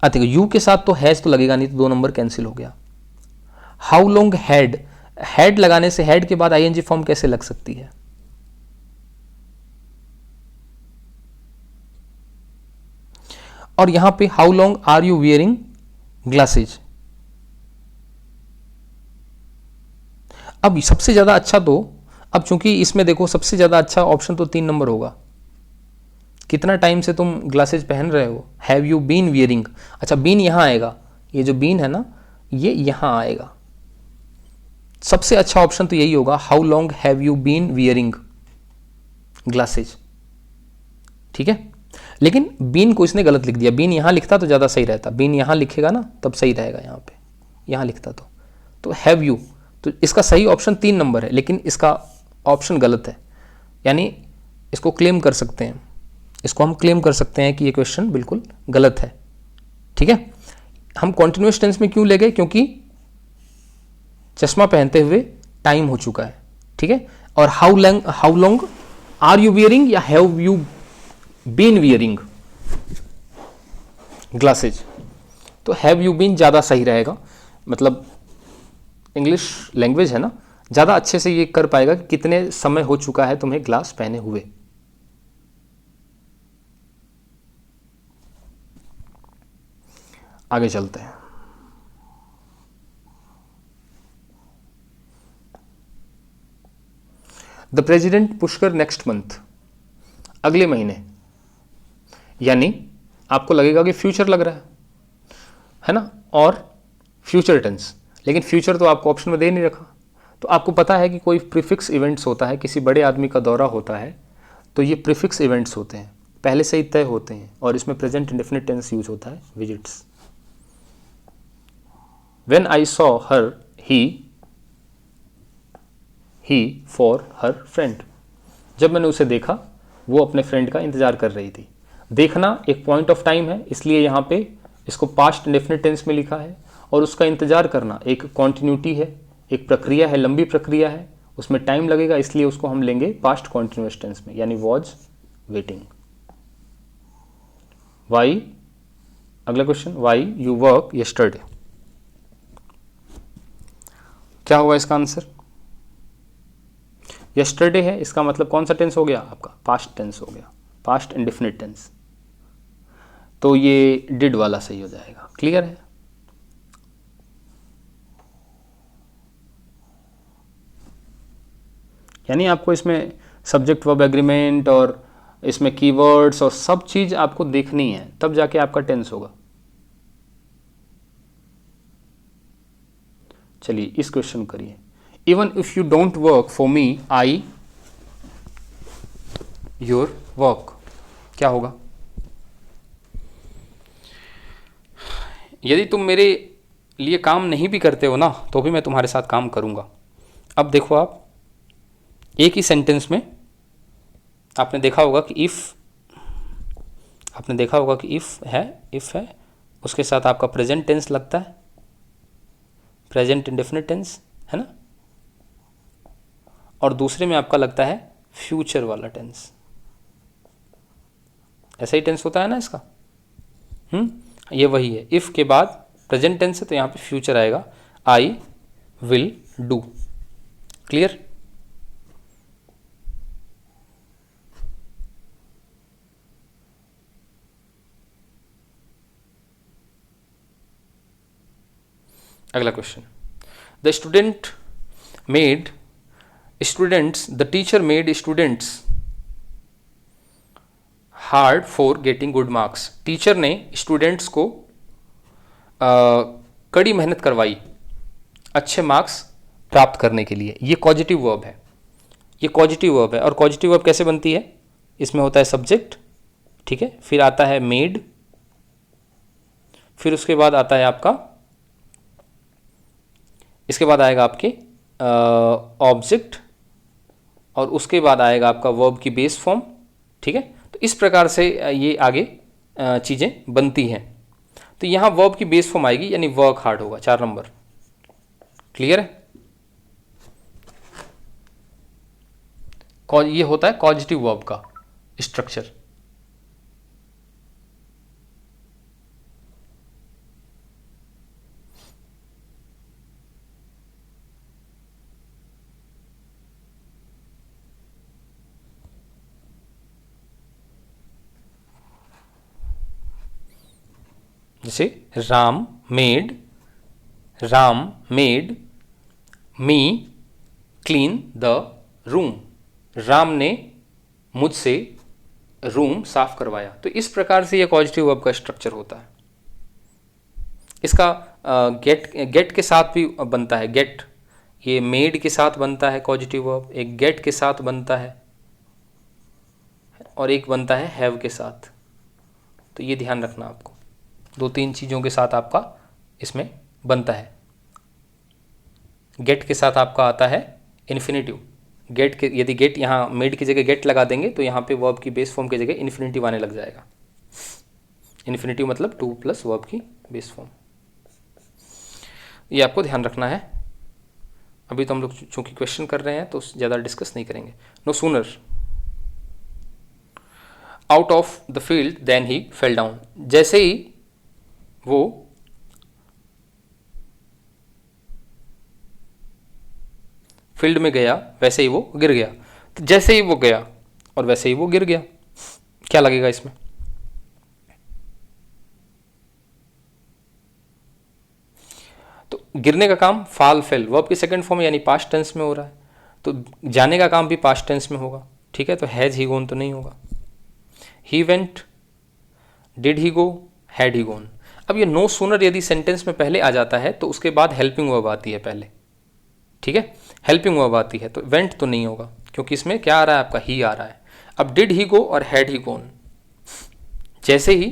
देखो यू के साथ तो हैज तो लगेगा नहीं, तो 2 नंबर कैंसिल हो गया। हाउ लॉन्ग हैड, हैड लगाने से हैड के बाद आईएनजी फॉर्म कैसे लग सकती है, और यहां पे how long are you wearing glasses. अब सबसे ज्यादा अच्छा तो, अब चूंकि इसमें देखो सबसे ज्यादा अच्छा ऑप्शन तो 3 नंबर होगा, कितना टाइम से तुम ग्लासेज पहन रहे हो, हैव यू बीन वियरिंग। अच्छा बीन यहां आएगा, ये जो बीन है ना ये यहां आएगा, सबसे अच्छा ऑप्शन तो यही होगा, how long have you been wearing glasses, ठीक है। लेकिन बीन को इसने गलत लिख दिया, बीन यहां लिखता तो ज्यादा सही रहता, बीन यहां लिखेगा ना तब सही रहेगा, यहां पे यहां लिखता तो हैव यू, तो इसका सही ऑप्शन 3 नंबर है, लेकिन इसका ऑप्शन गलत है, यानी इसको क्लेम कर सकते हैं, इसको हम क्लेम कर सकते हैं कि ये क्वेश्चन बिल्कुल गलत है, ठीक है। हम कॉन्टिन्यूअस टेंस में क्यों ले गए, क्योंकि चश्मा पहनते हुए टाइम हो चुका है, ठीक है। और how long are you wearing या have you been wearing glasses, तो हैव यू बीन ज़्यादा सही रहेगा, मतलब इंग्लिश लैंग्वेज है ना, ज़्यादा अच्छे से ये कर पाएगा कि कितने समय हो चुका है तुम्हें ग्लास पहने हुए। आगे चलते हैं। The president Pushkar next month, अगले महीने, यानी आपको लगेगा कि फ्यूचर लग रहा है ना, और फ्यूचर टेंस, लेकिन फ्यूचर तो आपको ऑप्शन में दे नहीं रखा। तो आपको पता है कि कोई प्रीफिक्स इवेंट्स होता है, किसी बड़े आदमी का दौरा होता है, तो ये प्रीफिक्स इवेंट्स होते हैं, पहले से ही तय होते हैं, और इसमें प्रेजेंट इंडेफिनिट टेंस यूज होता है, visits. When I saw her, he for her friend, जब मैंने उसे देखा वो अपने फ्रेंड का इंतजार कर रही थी। देखना एक पॉइंट ऑफ टाइम है, इसलिए यहाँ पे इसको पास्ट इंडेफिनिट टेंस में लिखा है, और उसका इंतजार करना एक कॉन्टिन्यूटी है, एक प्रक्रिया है, लंबी प्रक्रिया है, उसमें टाइम लगेगा, इसलिए उसको हम लेंगे पास्ट कॉन्टिन्यूअस टेंस में, यानी वॉज वेटिंग। वाई, अगला question, why you work yesterday, क्या होगा इसका आंसर, यस्टरडे है, इसका मतलब कौन सा टेंस हो गया आपका? पास्ट टेंस हो गया, पास्ट इंडेफिनिट टेंस। तो ये डिड वाला सही हो जाएगा। क्लियर है? यानी आपको इसमें सब्जेक्ट वर्ब एग्रीमेंट और इसमें कीवर्ड्स और सब चीज़ आपको देखनी है, तब जाके आपका टेंस होगा। चलिए इस क्वेश्चन करिए। Even if you don't work for me I your work, क्या होगा? यदि तुम मेरे लिए काम नहीं भी करते हो ना, तो भी मैं तुम्हारे साथ काम करूंगा। अब देखो, आप एक ही सेंटेंस में आपने देखा होगा कि इफ़ है, उसके साथ आपका प्रेजेंट टेंस लगता है, प्रेजेंट इंडेफिनिट टेंस, है ना, और दूसरे में आपका लगता है फ्यूचर वाला टेंस। ऐसा ही टेंस होता है ना इसका। ये वही है, इफ़ के बाद प्रेजेंट टेंस है तो यहाँ पे फ्यूचर आएगा, आई विल डू। क्लियर? अगला question, the teacher made students hard for getting good marks. Teacher ने स्टूडेंट्स को कड़ी मेहनत करवाई अच्छे मार्क्स प्राप्त करने के लिए। ये कॉजिटिव वर्ब है, और कॉजिटिव वर्ब कैसे बनती है? इसमें होता है सब्जेक्ट, ठीक है, फिर आता है मेड, फिर उसके बाद आता है आपका, इसके बाद आएगा आपके ऑब्जेक्ट, और उसके बाद आएगा आपका वर्ब की बेस फॉर्म। ठीक है, तो इस प्रकार से ये आगे चीज़ें बनती हैं। तो यहाँ वर्ब की बेस फॉर्म आएगी, यानी वर्क हार्ड होगा, 4 नंबर। क्लियर है? ये होता है कॉजिटिव वर्ब का स्ट्रक्चर। जैसे Ram made me clean the room. Ram ने मुझसे रूम साफ करवाया। तो इस प्रकार से यह पॉजिटिव वर्ब का स्ट्रक्चर होता है। इसका गेट के साथ भी बनता है। गेट, ये मेड के साथ बनता है पॉजिटिव वर्ब, एक गेट के साथ बनता है और एक बनता है हैव के साथ। तो ये ध्यान रखना आपको, 2-3 चीज़ों के साथ आपका इसमें बनता है। गेट के साथ आपका आता है इन्फिनेटिव। गेट के, यदि गेट यहाँ मेड की जगह गेट लगा देंगे तो यहाँ पे वर्ब की बेस फॉर्म की जगह इन्फिनेटिव आने लग जाएगा। इन्फिनेटिव मतलब 2 प्लस वर्ब की बेस फॉर्म। ये आपको ध्यान रखना है। अभी तो हम लोग चूंकि क्वेश्चन कर रहे हैं तो ज़्यादा डिस्कस नहीं करेंगे। No sooner out of the field than he fell down. जैसे ही वो फील्ड में गया वैसे ही वो गिर गया। तो जैसे ही वो गया और वैसे ही वो गिर गया, क्या लगेगा इसमें? तो गिरने का काम फाल फेल वर्ब की सेकंड फॉर्म यानी पास्ट टेंस में हो रहा है, तो जाने का काम भी पास्ट टेंस में होगा। ठीक है, तो हैज ही गोन तो नहीं होगा। He went, did he go, had he gone. अब ये नो सूनर यदि सेंटेंस में पहले आ जाता है तो उसके बाद हेल्पिंग वर्ब आती है पहले। ठीक है, हेल्पिंग वर्ब आती है, तो वेंट तो नहीं होगा क्योंकि इसमें क्या आ रहा है आपका, ही आ रहा है। अब डिड ही गो और हैड ही गोन, जैसे ही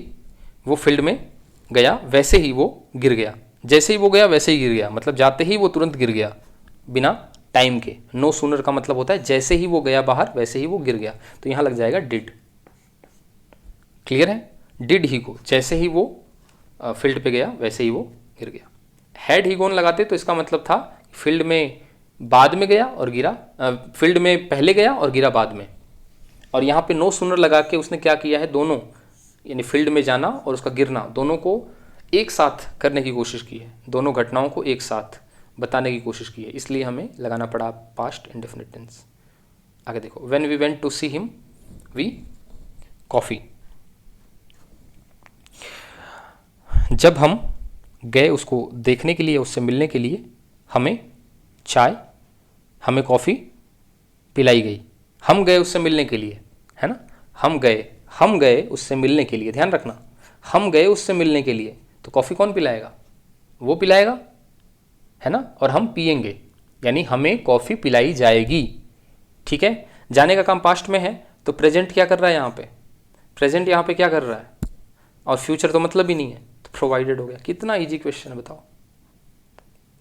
वो फील्ड में गया वैसे ही वो गिर गया। जैसे ही वो गया वैसे ही गिर गया, मतलब जाते ही वो तुरंत गिर गया बिना टाइम के। नो सूनर का मतलब होता है जैसे ही वो गया बाहर वैसे ही वो गिर गया, तो यहां लग जाएगा डिड। क्लियर है? डिड ही गो, जैसे ही वो फील्ड पे गया वैसे ही वो गिर गया। हैड ही गोन लगाते तो इसका मतलब था फील्ड में बाद में गया और गिरा, फील्ड में पहले गया और गिरा बाद में। और यहाँ पे नो सूनर लगा के उसने क्या किया है, दोनों यानी फील्ड में जाना और उसका गिरना दोनों को एक साथ करने की कोशिश की है, दोनों घटनाओं को एक साथ बताने की कोशिश की है, इसलिए हमें लगाना पड़ा पास्ट इंडेफिनिट टेंस। आगे देखो, when we went to see him we coffee. जब हम गए उसको देखने के लिए, उससे मिलने के लिए, हमें चाय, हमें कॉफ़ी पिलाई गई। हम गए उससे मिलने के लिए, है ना, हम गए उससे मिलने के लिए, ध्यान रखना, हम गए उससे मिलने के लिए, तो कॉफ़ी कौन पिलाएगा? वो पिलाएगा, है ना, और हम पिएंगे, यानी हमें कॉफ़ी पिलाई जाएगी। ठीक है, जाने का काम पास्ट में है, तो प्रेजेंट क्या कर रहा है यहाँ पे? प्रेजेंट यहाँ पे क्या कर रहा है? और फ्यूचर तो मतलब ही नहीं है, तो प्रोवाइडेड हो गया। कितना इजी क्वेश्चन है बताओ,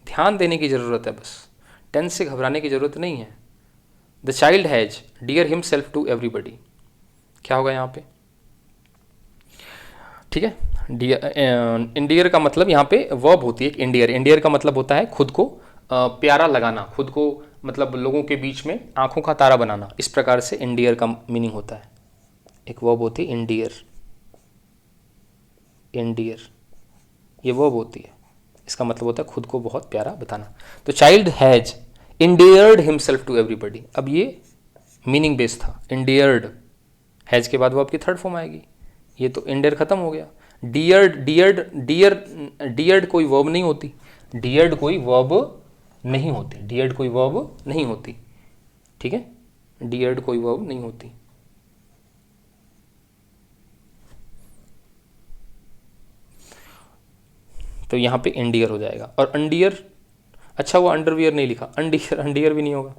ध्यान देने की ज़रूरत है बस, टेंस से घबराने की ज़रूरत नहीं है। The child has dear himself to everybody, क्या होगा यहाँ पे? ठीक है, इंडियर का मतलब यहाँ पे वर्ब होती है इंडियर। इंडियर का मतलब होता है खुद को प्यारा लगाना, खुद को मतलब लोगों के बीच में आंखों का तारा बनाना, इस प्रकार से इंडियर का मीनिंग होता है। एक वर्ब होती है इंडियर, इंडियर ये वर्ब होती है, इसका मतलब होता है खुद को बहुत प्यारा बताना। तो child has endeared himself to everybody, अब ये मीनिंग बेस्ड था। इंडियर्ड, हैज के बाद वर्ब की थर्ड फॉर्म आएगी, ये तो इंडियर खत्म हो गया। डियर्ड, डियर्ड कोई वर्ब नहीं होती, डियर्ड कोई वर्ब नहीं होती, डियर्ड कोई वर्ब नहीं होती। ठीक है, डियर्ड कोई वर्ब नहीं होती। तो यहाँ पे इंडियर हो जाएगा। और अंडियर, अच्छा वो अंडरवियर नहीं लिखा, अंडियर, अंडियर भी नहीं होगा।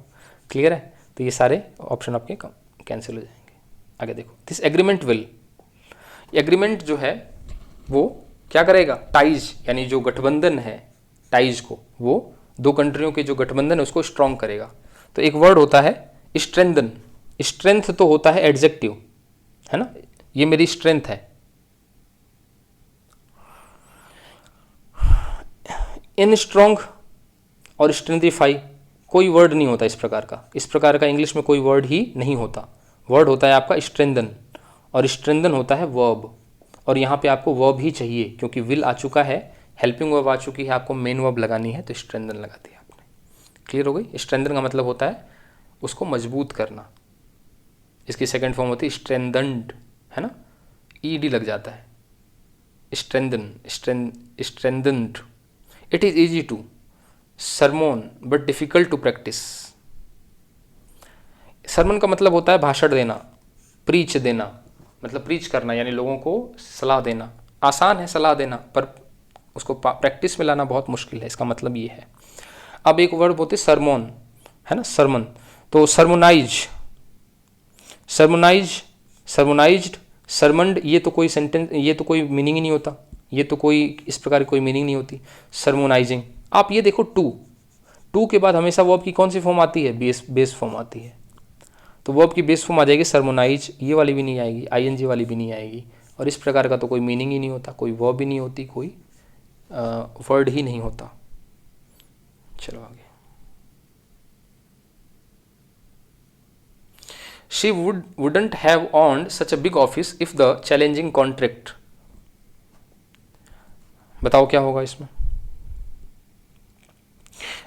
क्लियर है, तो ये सारे ऑप्शन आपके कैंसिल हो जाएंगे। आगे देखो, दिस एग्रीमेंट विल, एग्रीमेंट जो है वो क्या करेगा? टाइज, यानी जो गठबंधन है, टाइज को, वो दो कंट्रियों के जो गठबंधन है उसको स्ट्रॉन्ग करेगा। तो एक वर्ड होता है स्ट्रेंथन, स्ट्रेंथ तो होता है एडजेक्टिव, है ना, ये मेरी स्ट्रेंथ है। इन स्ट्रॉन्ग और स्ट्रेंथिफाई कोई वर्ड नहीं होता इस प्रकार का, इस प्रकार का इंग्लिश में कोई वर्ड ही नहीं होता। वर्ड होता है आपका स्ट्रेंथन, और स्ट्रेंथन होता है वर्ब, और यहाँ पे आपको वर्ब ही चाहिए क्योंकि विल आ चुका है, हेल्पिंग वर्ब आ चुकी है, आपको मेन वर्ब लगानी है, तो स्ट्रेंथन लगा दिया आपने। क्लियर हो गई? स्ट्रेंथन का मतलब होता है उसको मजबूत करना। इसकी सेकंड फॉर्म होती है स्ट्रेंथन्ड, है ना, ईडी लग जाता है। Strengthen, strengthened. It is easy to sermon but difficult to practise. Sermon का मतलब होता है भाषण देना, प्रीच देना, मतलब प्रीच करना, यानी लोगों को सलाह देना। आसान है सलाह देना, पर उसको प्रैक्टिस में लाना बहुत मुश्किल है, इसका मतलब ये है। अब एक वर्ड होते सरमोन, है ना, सरमन, तो सरमोनाइज, सरमोनाइज, सरमोनाइज्ड, सरमंड, ये तो कोई सेंटेंस, ये तो कोई मीनिंग ही नहीं होता, ये तो कोई इस प्रकार की कोई मीनिंग नहीं होती। सरमोनाइजिंग, आप ये देखो टू के बाद हमेशा वर्ब की कौन सी फॉर्म आती है? बेस फॉर्म आती है, तो वर्ब की बेस फॉर्म आ जाएगी सरमोनाइज, ये वाली भी नहीं आएगी, आईएनजी वाली भी नहीं आएगी, और इस प्रकार का तो कोई मीनिंग ही नहीं होता, कोई वर्ब भी नहीं होती, कोई वर्ड ही नहीं होता। चलो आगे। She wouldn't have owned such a big office if the challenging contract, बताओ क्या होगा इसमें?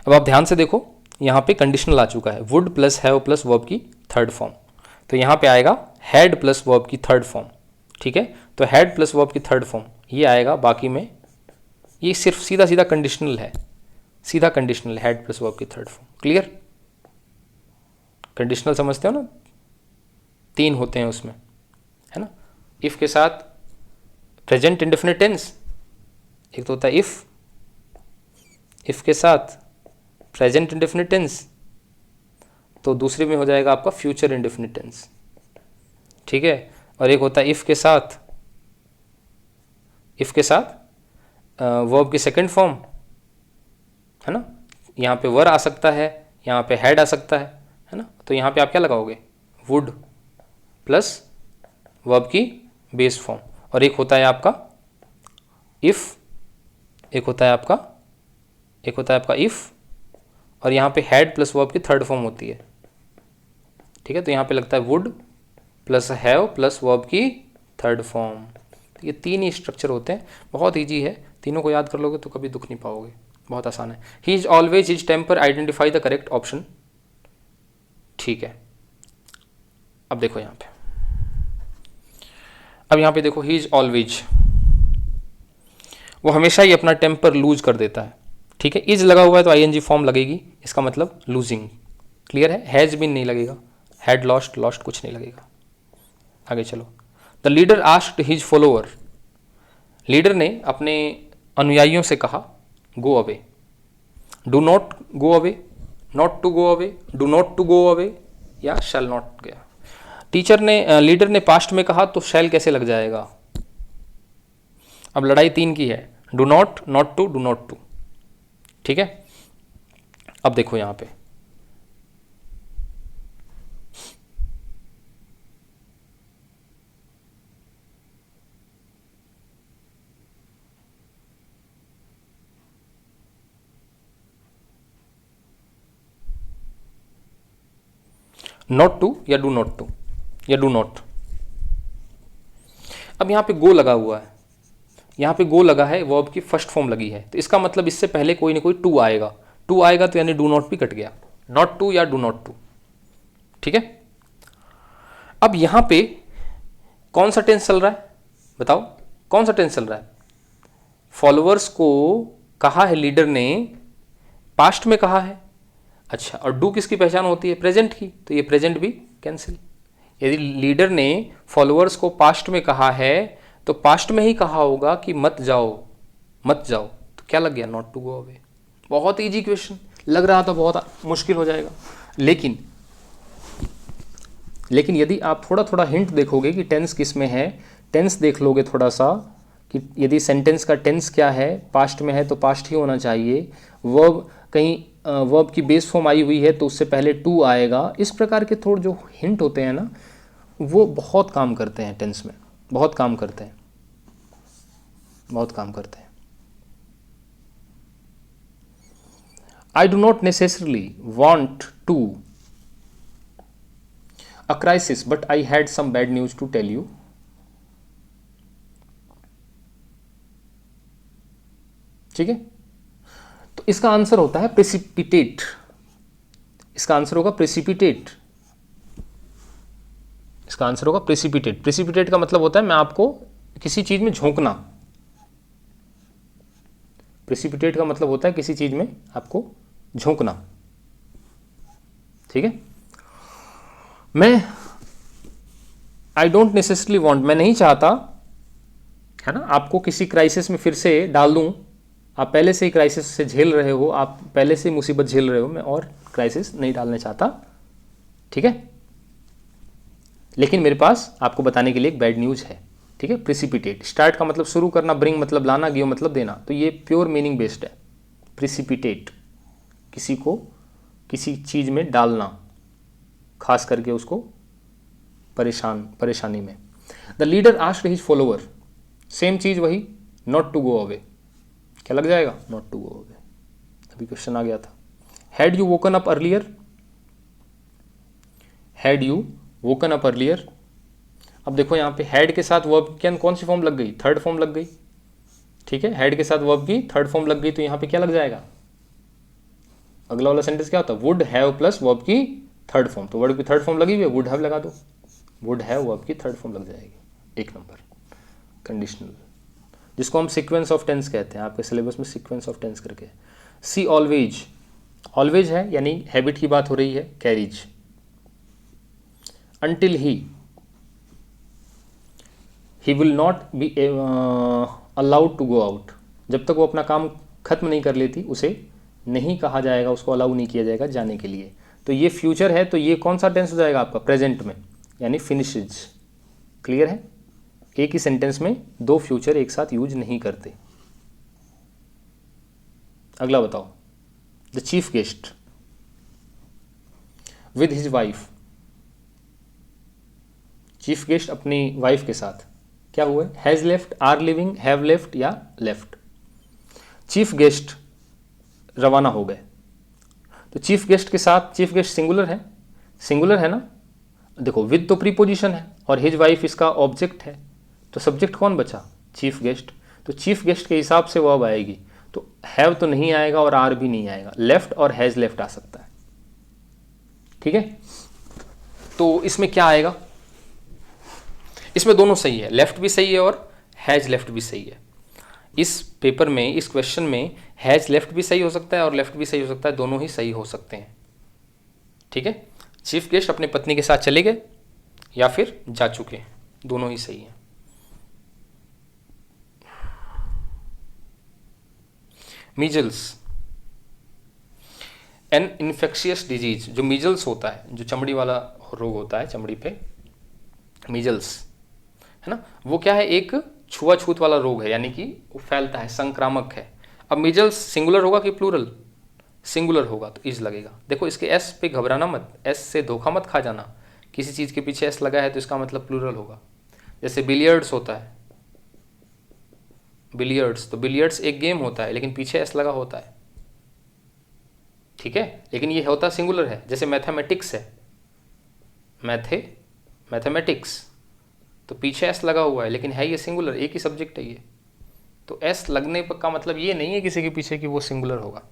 अब आप ध्यान से देखो, यहाँ पे कंडीशनल आ चुका है, would plus have plus verb की थर्ड फॉर्म, तो यहाँ पे आएगा हैड प्लस वर्ब की थर्ड फॉर्म। ठीक है, तो हैड प्लस वर्ब की थर्ड फॉर्म ये आएगा, बाकी में ये सिर्फ सीधा सीधा कंडीशनल है, सीधा कंडीशनल, हैड प्लस वर्ब की थर्ड फॉर्म। क्लियर? कंडीशनल समझते हो ना, तीन होते हैं उसमें, है ना, इफ के साथ प्रेजेंट इंडेफिनिट टेंस, एक तो होता है इफ के साथ प्रेजेंट इंडेफिनिट टेंस, तो दूसरे में हो जाएगा आपका फ्यूचर इंडेफिनिट टेंस। ठीक है, और एक होता है इफ के साथ वर्ब की सेकंड फॉर्म, है ना, यहाँ पे वर आ सकता है, यहाँ पे हैड आ सकता है ना, तो यहाँ पे आप क्या लगाओगे? वुड प्लस वर्ब की बेस फॉर्म, और एक होता है आपका इफ, एक होता है आपका इफ, और यहाँ पे हैड प्लस वर्ब की थर्ड फॉर्म होती है। ठीक है, तो यहाँ पे लगता है would plus have plus verb की थर्ड फॉर्म। तो ये तीन ही स्ट्रक्चर होते हैं, बहुत ईजी है, तीनों को याद कर लोगे तो कभी दुख नहीं पाओगे, बहुत आसान है। He is always his temper, identify the correct option. ठीक है, अब देखो यहाँ पे, अब यहाँ पे देखो, ही इज ऑलवेज, वो हमेशा ही अपना टेम्पर लूज कर देता है, ठीक है। इज लगा हुआ है तो आईएनजी फॉर्म लगेगी, इसका मतलब लूजिंग, क्लियर है। हैज बीन नहीं लगेगा, हैड लॉस्ट, लॉस्ट कुछ नहीं लगेगा। आगे चलो, the leader asked his follower, leader ने अपने अनुयायियों से कहा, go away, do not go away, not to go away, do not to go away, या शैल नॉट गया। टीचर ने, लीडर ने पास्ट में कहा तो शैल कैसे लग जाएगा। अब लड़ाई 3 की है, do not, not to, do not to, ठीक है। अब देखो यहां पे, नॉट टू या डू नॉट टू या डू नॉट। अब यहां पे गो लगा हुआ है, यहाँ पे गो लगा है, वर्ब की फर्स्ट फॉर्म लगी है, तो इसका मतलब इससे पहले कोई ना कोई टू आएगा, टू आएगा तो यानी डू नॉट भी कट गया, नॉट टू या डू नॉट टू, ठीक है। अब यहाँ पे कौन सा टेंस चल रहा है, बताओ कौन सा टेंस चल रहा है। फॉलोअर्स को कहा है लीडर ने, पास्ट में कहा है, अच्छा, और डू किसकी पहचान होती है, प्रेजेंट की, तो ये प्रेजेंट भी कैंसिल। यदि लीडर ने फॉलोअर्स को पास्ट में कहा है तो पास्ट में ही कहा होगा कि मत जाओ, मत जाओ, तो क्या लग गया, नॉट टू गो अवे। बहुत इजी क्वेश्चन लग रहा था, बहुत मुश्किल हो जाएगा, लेकिन यदि आप थोड़ा थोड़ा हिंट देखोगे कि टेंस किस में है, टेंस देख लोगे थोड़ा सा कि यदि सेंटेंस का टेंस क्या है, पास्ट में है तो पास्ट ही होना चाहिए, वर्ब कहीं वर्ब की बेस फॉर्म आई हुई है तो उससे पहले टू आएगा। इस प्रकार के थोड़े जो हिंट होते हैं ना, वो बहुत काम करते हैं टेंस में, बहुत काम करते हैं, बहुत काम करते हैं। I do not necessarily want to a crisis but I had some bad news to tell you. ठीक है, तो इसका आंसर होता है प्रेसिपिटेट, इसका आंसर होगा प्रेसिपिटेट, इसका आंसर होगा प्रेसिपिटेट। प्रेसिपिटेट का मतलब होता है मैं आपको किसी चीज में झोंकना, प्रेसिपिटेट का मतलब होता है किसी चीज में आपको झोंकना, ठीक है। मैं आई डोंट नेसेसरली वांट, मैं नहीं चाहता, है ना, आपको किसी क्राइसिस में फिर से डाल दूं। आप पहले से ही क्राइसिस से झेल रहे हो, आप पहले से ही मुसीबत झेल रहे हो, मैं और क्राइसिस नहीं डालना चाहता, ठीक है। लेकिन मेरे पास आपको बताने के लिए एक बैड न्यूज है, ठीक है। प्रेसिपिटेट, स्टार्ट का मतलब शुरू करना, ब्रिंग मतलब लाना, गिव मतलब देना, तो ये प्योर मीनिंग बेस्ड है। प्रेसिपिटेट, किसी को किसी चीज में डालना, खास करके उसको परेशानी में। The leader asked his follower, same चीज वही, नॉट टू गो अवे, क्या लग जाएगा, नॉट टू गो अवे। अभी क्वेश्चन आ गया था, had you woken up earlier, had you woken up earlier. अब देखो यहाँ पे हैड के साथ वर्ब की कौन सी फॉर्म लग गई, थर्ड फॉर्म लग गई, ठीक है। हैड के साथ वर्ब की थर्ड फॉर्म लग गई तो यहाँ पे क्या लग जाएगा, अगला वाला सेंटेंस क्या होता है, वुड हैव प्लस वर्ब की थर्ड फॉर्म, तो वर्ब की थर्ड फॉर्म लगी हुई है, वुड हैव लगा दो, वुड हैव वर्ब की थर्ड फॉर्म लग जाएगी, एक नंबर कंडीशनल, जिसको हम सीक्वेंस ऑफ टेंस कहते हैं, आपके सिलेबस में सीक्वेंस ऑफ टेंस करके। सी ऑलवेज, ऑलवेज है यानी हैबिट की बात हो रही है, carries. Until he will not be allowed to go out, जब तक वो अपना काम खत्म नहीं कर लेती उसे नहीं कहा जाएगा, उसको अलाउ नहीं किया जाएगा जाने के लिए। तो ये फ्यूचर है, तो ये कौन सा टेंस हो जाएगा आपका, प्रेजेंट में, यानी फिनिशेज। क्लियर है, एक ही सेंटेंस में दो फ्यूचर एक साथ यूज नहीं करते। अगला बताओ, the chief guest with his wife, chief guest अपनी वाइफ के साथ क्या हुआ, has left, are living, have left या लेफ्ट। चीफ गेस्ट रवाना हो गए, तो चीफ गेस्ट के साथ, चीफ गेस्ट सिंगुलर है ना, देखो विद तो प्रीपोजिशन है और हिज वाइफ इसका ऑब्जेक्ट है, तो सब्जेक्ट कौन बचा, चीफ गेस्ट। तो चीफ गेस्ट के हिसाब से वर्ब आएगी, तो हैव तो नहीं आएगा और आर भी नहीं आएगा, लेफ्ट और हैज लेफ्ट आ सकता है, ठीक है। तो इसमें क्या आएगा, इसमें दोनों सही है, लेफ्ट भी सही है और हैज लेफ्ट भी सही है। इस पेपर में, इस क्वेश्चन में हैज लेफ्ट भी सही हो सकता है और लेफ्ट भी सही हो सकता है, दोनों ही सही हो सकते हैं। ठीक है, चीफ गेस्ट अपनी पत्नी के साथ चले गए या फिर जा चुके हैं, दोनों ही सही है। मीजल्स एन इन्फेक्शियस डिजीज, जो मीजल्स होता है, जो चमड़ी वाला रोग होता है, चमड़ी पे मीजल्स है ना, वो क्या है, एक छुआछूत वाला रोग है, यानी कि वो फैलता है, संक्रामक है। अब मीजल्स सिंगुलर होगा कि प्लूरल, सिंगुलर होगा तो इज लगेगा। देखो इसके एस पे घबराना मत, एस से धोखा मत खा जाना, किसी चीज़ के पीछे एस लगा है तो इसका मतलब प्लूरल होगा। जैसे बिलियर्ड्स होता है, बिलियर्ड्स, तो बिलियर्ड्स एक गेम होता है लेकिन पीछे एस लगा होता है। ठीक है, लेकिन ये होता सिंगुलर है। जैसे मैथमेटिक्स है, मैथमेटिक्स, तो पीछे एस लगा हुआ है लेकिन है ये सिंगुलर, एक ही सब्जेक्ट है ये, तो एस लगने का मतलब ये नहीं है किसी के पीछे कि वो सिंगुलर होगा,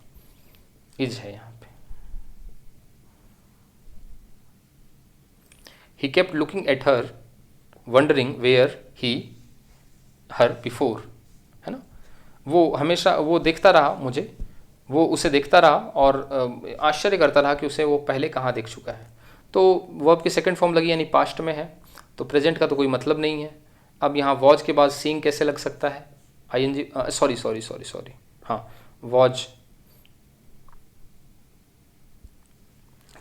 इज है यहाँ पे। He kept looking at her wondering where he her before, है ना, वो हमेशा वो देखता रहा मुझे, वो उसे देखता रहा और आश्चर्य करता रहा कि उसे वो पहले कहाँ देख चुका है। तो वर्ब की सेकंड फॉर्म लगी यानी पास्ट में है, तो प्रेजेंट का तो कोई मतलब नहीं है। अब यहाँ वॉज के बाद सीइंग कैसे लग सकता है, आईएनजी, सॉरी, हाँ वॉज,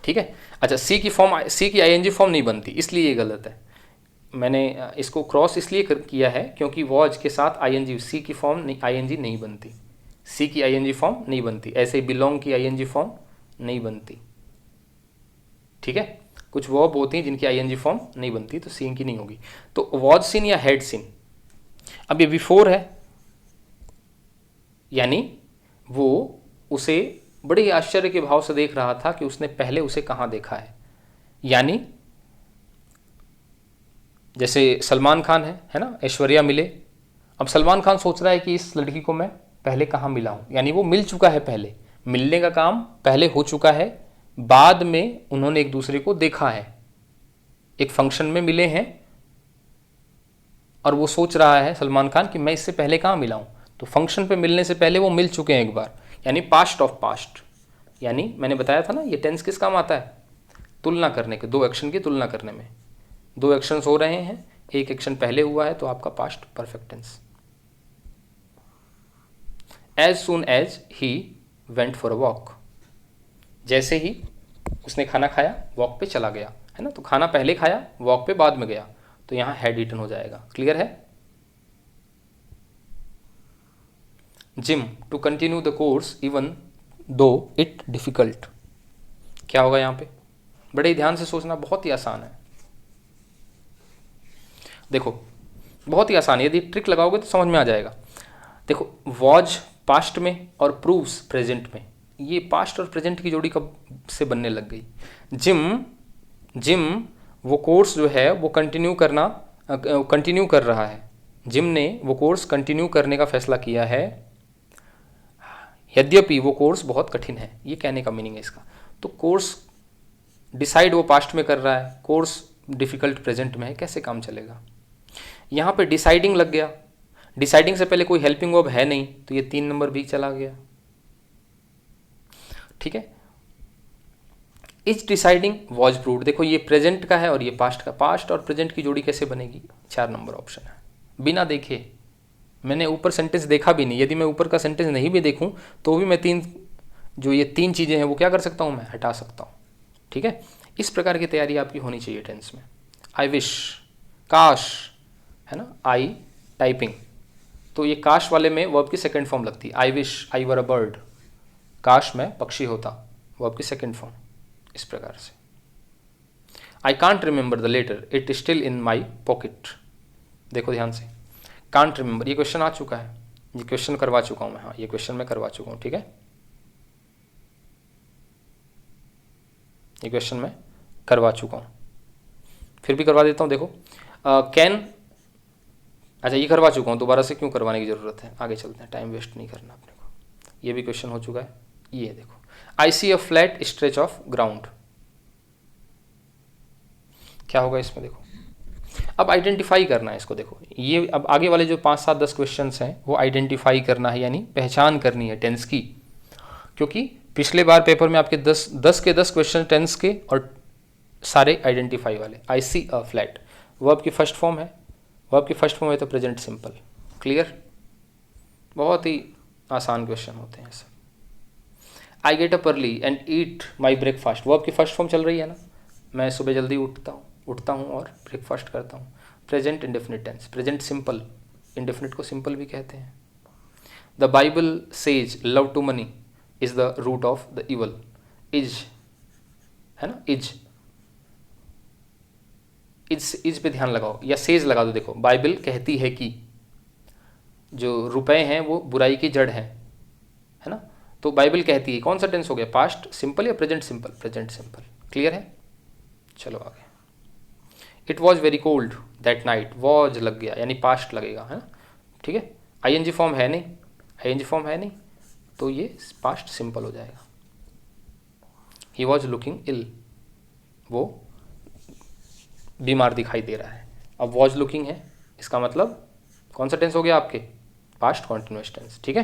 ठीक है। अच्छा, सी की फॉर्म, सी की आईएनजी फॉर्म नहीं बनती, इसलिए ये गलत है। मैंने इसको क्रॉस इसलिए किया है क्योंकि वॉज के साथ आईएनजी, सी की फॉर्म नहीं, आईएनजी नहीं बनती, सी की आईएनजी फॉर्म नहीं बनती, ऐसे बिलोंग की आईएनजी फॉर्म नहीं बनती। ठीक है, कुछ वर्ब होती हैं जिनकी आईएनजी फॉर्म नहीं बनती, तो सीन की नहीं होगी। तो वॉज सीन या हैड सीन, अब ये बिफोर है, यानी वो उसे बड़े ही आश्चर्य के भाव से देख रहा था कि उसने पहले उसे कहाँ देखा है। यानी जैसे सलमान खान है ना, ऐश्वर्या मिले, अब सलमान खान सोच रहा है कि इस लड़की को मैं पहले कहाँ मिला हूँ, यानी वो मिल चुका है, पहले मिलने का काम पहले हो चुका है, बाद में उन्होंने एक दूसरे को देखा है, एक फंक्शन में मिले हैं और वो सोच रहा है सलमान खान कि मैं इससे पहले कहाँ मिला हूँ, तो फंक्शन पे मिलने से पहले वो मिल चुके हैं एक बार, यानी पास्ट ऑफ पास्ट। यानी मैंने बताया था ना, ये टेंस किस काम आता है, तुलना करने के, दो एक्शन की तुलना करने में। दो एक्शंस हो रहे हैं, एक एक्शन पहले हुआ है तो आपका past perfect tense. As soon as he went for a walk, जैसे ही उसने खाना खाया वॉक पे चला गया, है ना, तो खाना पहले खाया वॉक पे बाद में गया, तो यहाँ हैड ईटन हो जाएगा। क्लियर है। Jim, to continue the course even though it difficult, क्या होगा यहाँ पे, बड़े ध्यान से सोचना, बहुत ही आसान है। देखो बहुत ही आसान है, यदि ट्रिक लगाओगे तो समझ में आ जाएगा। देखो वॉज पास्ट में और प्रूव्स प्रेजेंट में, ये पास्ट और प्रेजेंट की जोड़ी कब से बनने लग गई। जिम वो कोर्स जो है वो कंटिन्यू कर रहा है, जिम ने वो कोर्स कंटिन्यू करने का फैसला किया है, यद्यपि वो कोर्स बहुत कठिन है, ये कहने का मीनिंग है इसका। तो कोर्स डिसाइड वो पास्ट में कर रहा है, कोर्स डिफिकल्ट प्रेजेंट में है, कैसे काम चलेगा। यहाँ पे डिसाइडिंग लग गया, डिसाइडिंग से पहले कोई हेल्पिंग वर्ब है नहीं, तो ये 3 नंबर भी चला गया। ठीक है, इज डिसाइडिंग वॉज प्रूव्ड, देखो ये प्रेजेंट का है और ये पास्ट का, पास्ट और प्रेजेंट की जोड़ी कैसे बनेगी, 4 नंबर ऑप्शन है। बिना देखे, मैंने ऊपर सेंटेंस देखा भी नहीं, यदि मैं ऊपर का सेंटेंस नहीं भी देखूं तो भी मैं ये तीन चीज़ें हैं वो क्या कर सकता हूं, मैं हटा सकता हूं। ठीक है, इस प्रकार की तैयारी आपकी होनी चाहिए टेंस में। आई विश, काश, है ना, आई टाइपिंग, तो ये काश वाले में वर्ब की सेकंड फॉर्म लगती है। I wish I were a bird, काश मैं पक्षी होता, वर्ब की सेकंड फॉर्म, इस प्रकार से। I can't remember the letter, it is still in my pocket, देखो ध्यान से, कांट रिमेंबर, ये क्वेश्चन आ चुका है, ये क्वेश्चन करवा चुका हूं मैं, हाँ ये क्वेश्चन मैं करवा चुका हूं। ठीक है, ये क्वेश्चन मैं करवा चुका हूं, फिर भी करवा देता हूं। देखो कैन, अच्छा ये करवा चुका हूं, दोबारा से क्यों करवाने की जरूरत है, आगे चलते हैं, टाइम वेस्ट नहीं करना अपने को। ये भी क्वेश्चन हो चुका है, ये देखो, I see a flat stretch of ground, क्या होगा इसमें देखो, अब आइडेंटिफाई करना है इसको। देखो ये अब आगे वाले जो 5, 7, 10 क्वेश्चंस हैं वो आइडेंटिफाई करना है, यानी पहचान करनी है टेंस की। क्योंकि पिछले बार पेपर में आपके 10 के 10 क्वेश्चन टेंस के और सारे आइडेंटिफाई वाले। आई सी अ फ्लैट, वर्ब की फर्स्ट फॉर्म है, वर्ब की फर्स्ट फॉर्म है तो प्रेजेंट सिंपल। क्लियर, बहुत ही आसान क्वेश्चन होते हैं सब। I get up early and eat my breakfast, verb की फर्स्ट फॉर्म चल रही है ना, मैं सुबह जल्दी उठता हूँ और ब्रेकफास्ट करता हूँ। Present indefinite tense, present simple, indefinite को सिंपल भी कहते हैं। The Bible says love to money is the root of the evil, is है ना, इज पे ध्यान लगाओ या सेज लगा दो। देखो बाइबल कहती है कि जो रुपए हैं वो बुराई की जड़ है ना, तो बाइबल कहती है, कौन सा टेंस हो गया, पास्ट सिंपल या present simple, present simple. Clear है, चलो आगे। It was very cold that night, was लग गया यानी पास्ट लगेगा, है ना, ठीक है। आईएनजी फॉर्म है नहीं, आईएनजी फॉर्म है नहीं, तो ये पास्ट सिंपल हो जाएगा। ही वॉज लुकिंग इल, वो बीमार दिखाई दे रहा है। अब वॉज लुकिंग है, इसका मतलब कौन सा टेंस हो गया आपके, पास्ट कॉन्टिन्यूअस टेंस, ठीक है,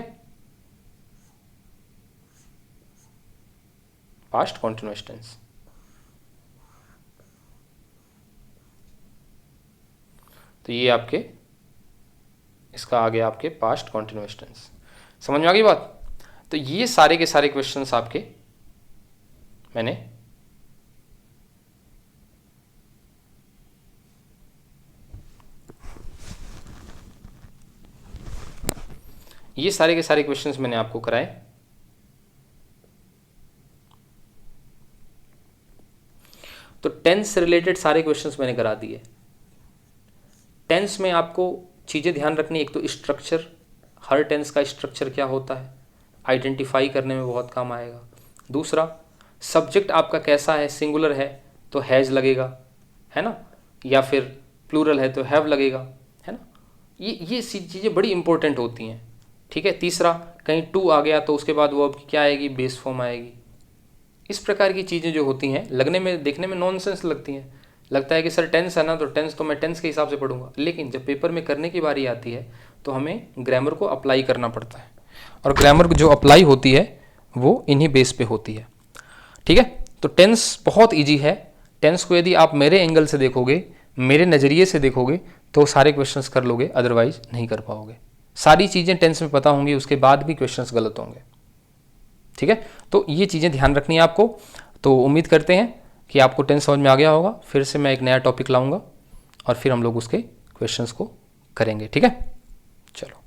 पास्ट कॉन्टिन्यूअस टेंस। तो ये आपके, इसका आगे आपके पास्ट कॉन्टिन्यूअस टेंस। समझ में आ गई बात। तो ये सारे के सारे क्वेश्चंस आपके मैंने ये सारे के सारे क्वेश्चंस मैंने आपको कराए। तो टेंस से रिलेटेड सारे क्वेश्चंस मैंने करा दिए। टेंस में आपको चीज़ें ध्यान रखनी, एक तो स्ट्रक्चर, हर टेंस का स्ट्रक्चर क्या होता है, आइडेंटिफाई करने में बहुत काम आएगा। दूसरा, सब्जेक्ट आपका कैसा है, सिंगुलर है तो हैज़ लगेगा, है ना, या फिर प्लूरल है तो हैव लगेगा, है ना। ये चीज़ें बड़ी इंपॉर्टेंट होती हैं, ठीक है। तीसरा, कहीं टू आ गया तो उसके बाद वो अब क्या आएगी, बेस फॉर्म आएगी। इस प्रकार की चीज़ें जो होती हैं, लगने में देखने में नॉनसेंस लगती हैं, लगता है कि सर टेंस है ना, तो टेंस तो मैं टेंस के हिसाब से पढ़ूंगा, लेकिन जब पेपर में करने की बारी आती है तो हमें ग्रामर को अप्लाई करना पड़ता है, और ग्रामर जो अप्लाई होती है वो इन्हीं बेस पे होती है, ठीक है। तो टेंस बहुत ईजी है। टेंस को यदि आप मेरे एंगल से देखोगे, मेरे नज़रिए से देखोगे तो सारे क्वेश्चंस कर लोगे, अदरवाइज नहीं कर पाओगे। सारी चीज़ें टेंस में पता होंगी, उसके बाद भी क्वेश्चंस गलत होंगे, ठीक है। तो ये चीज़ें ध्यान रखनी है आपको। तो उम्मीद करते हैं कि आपको टेंस समझ में आ गया होगा। फिर से मैं एक नया टॉपिक लाऊंगा और फिर हम लोग उसके क्वेश्चंस को करेंगे, ठीक है। चलो।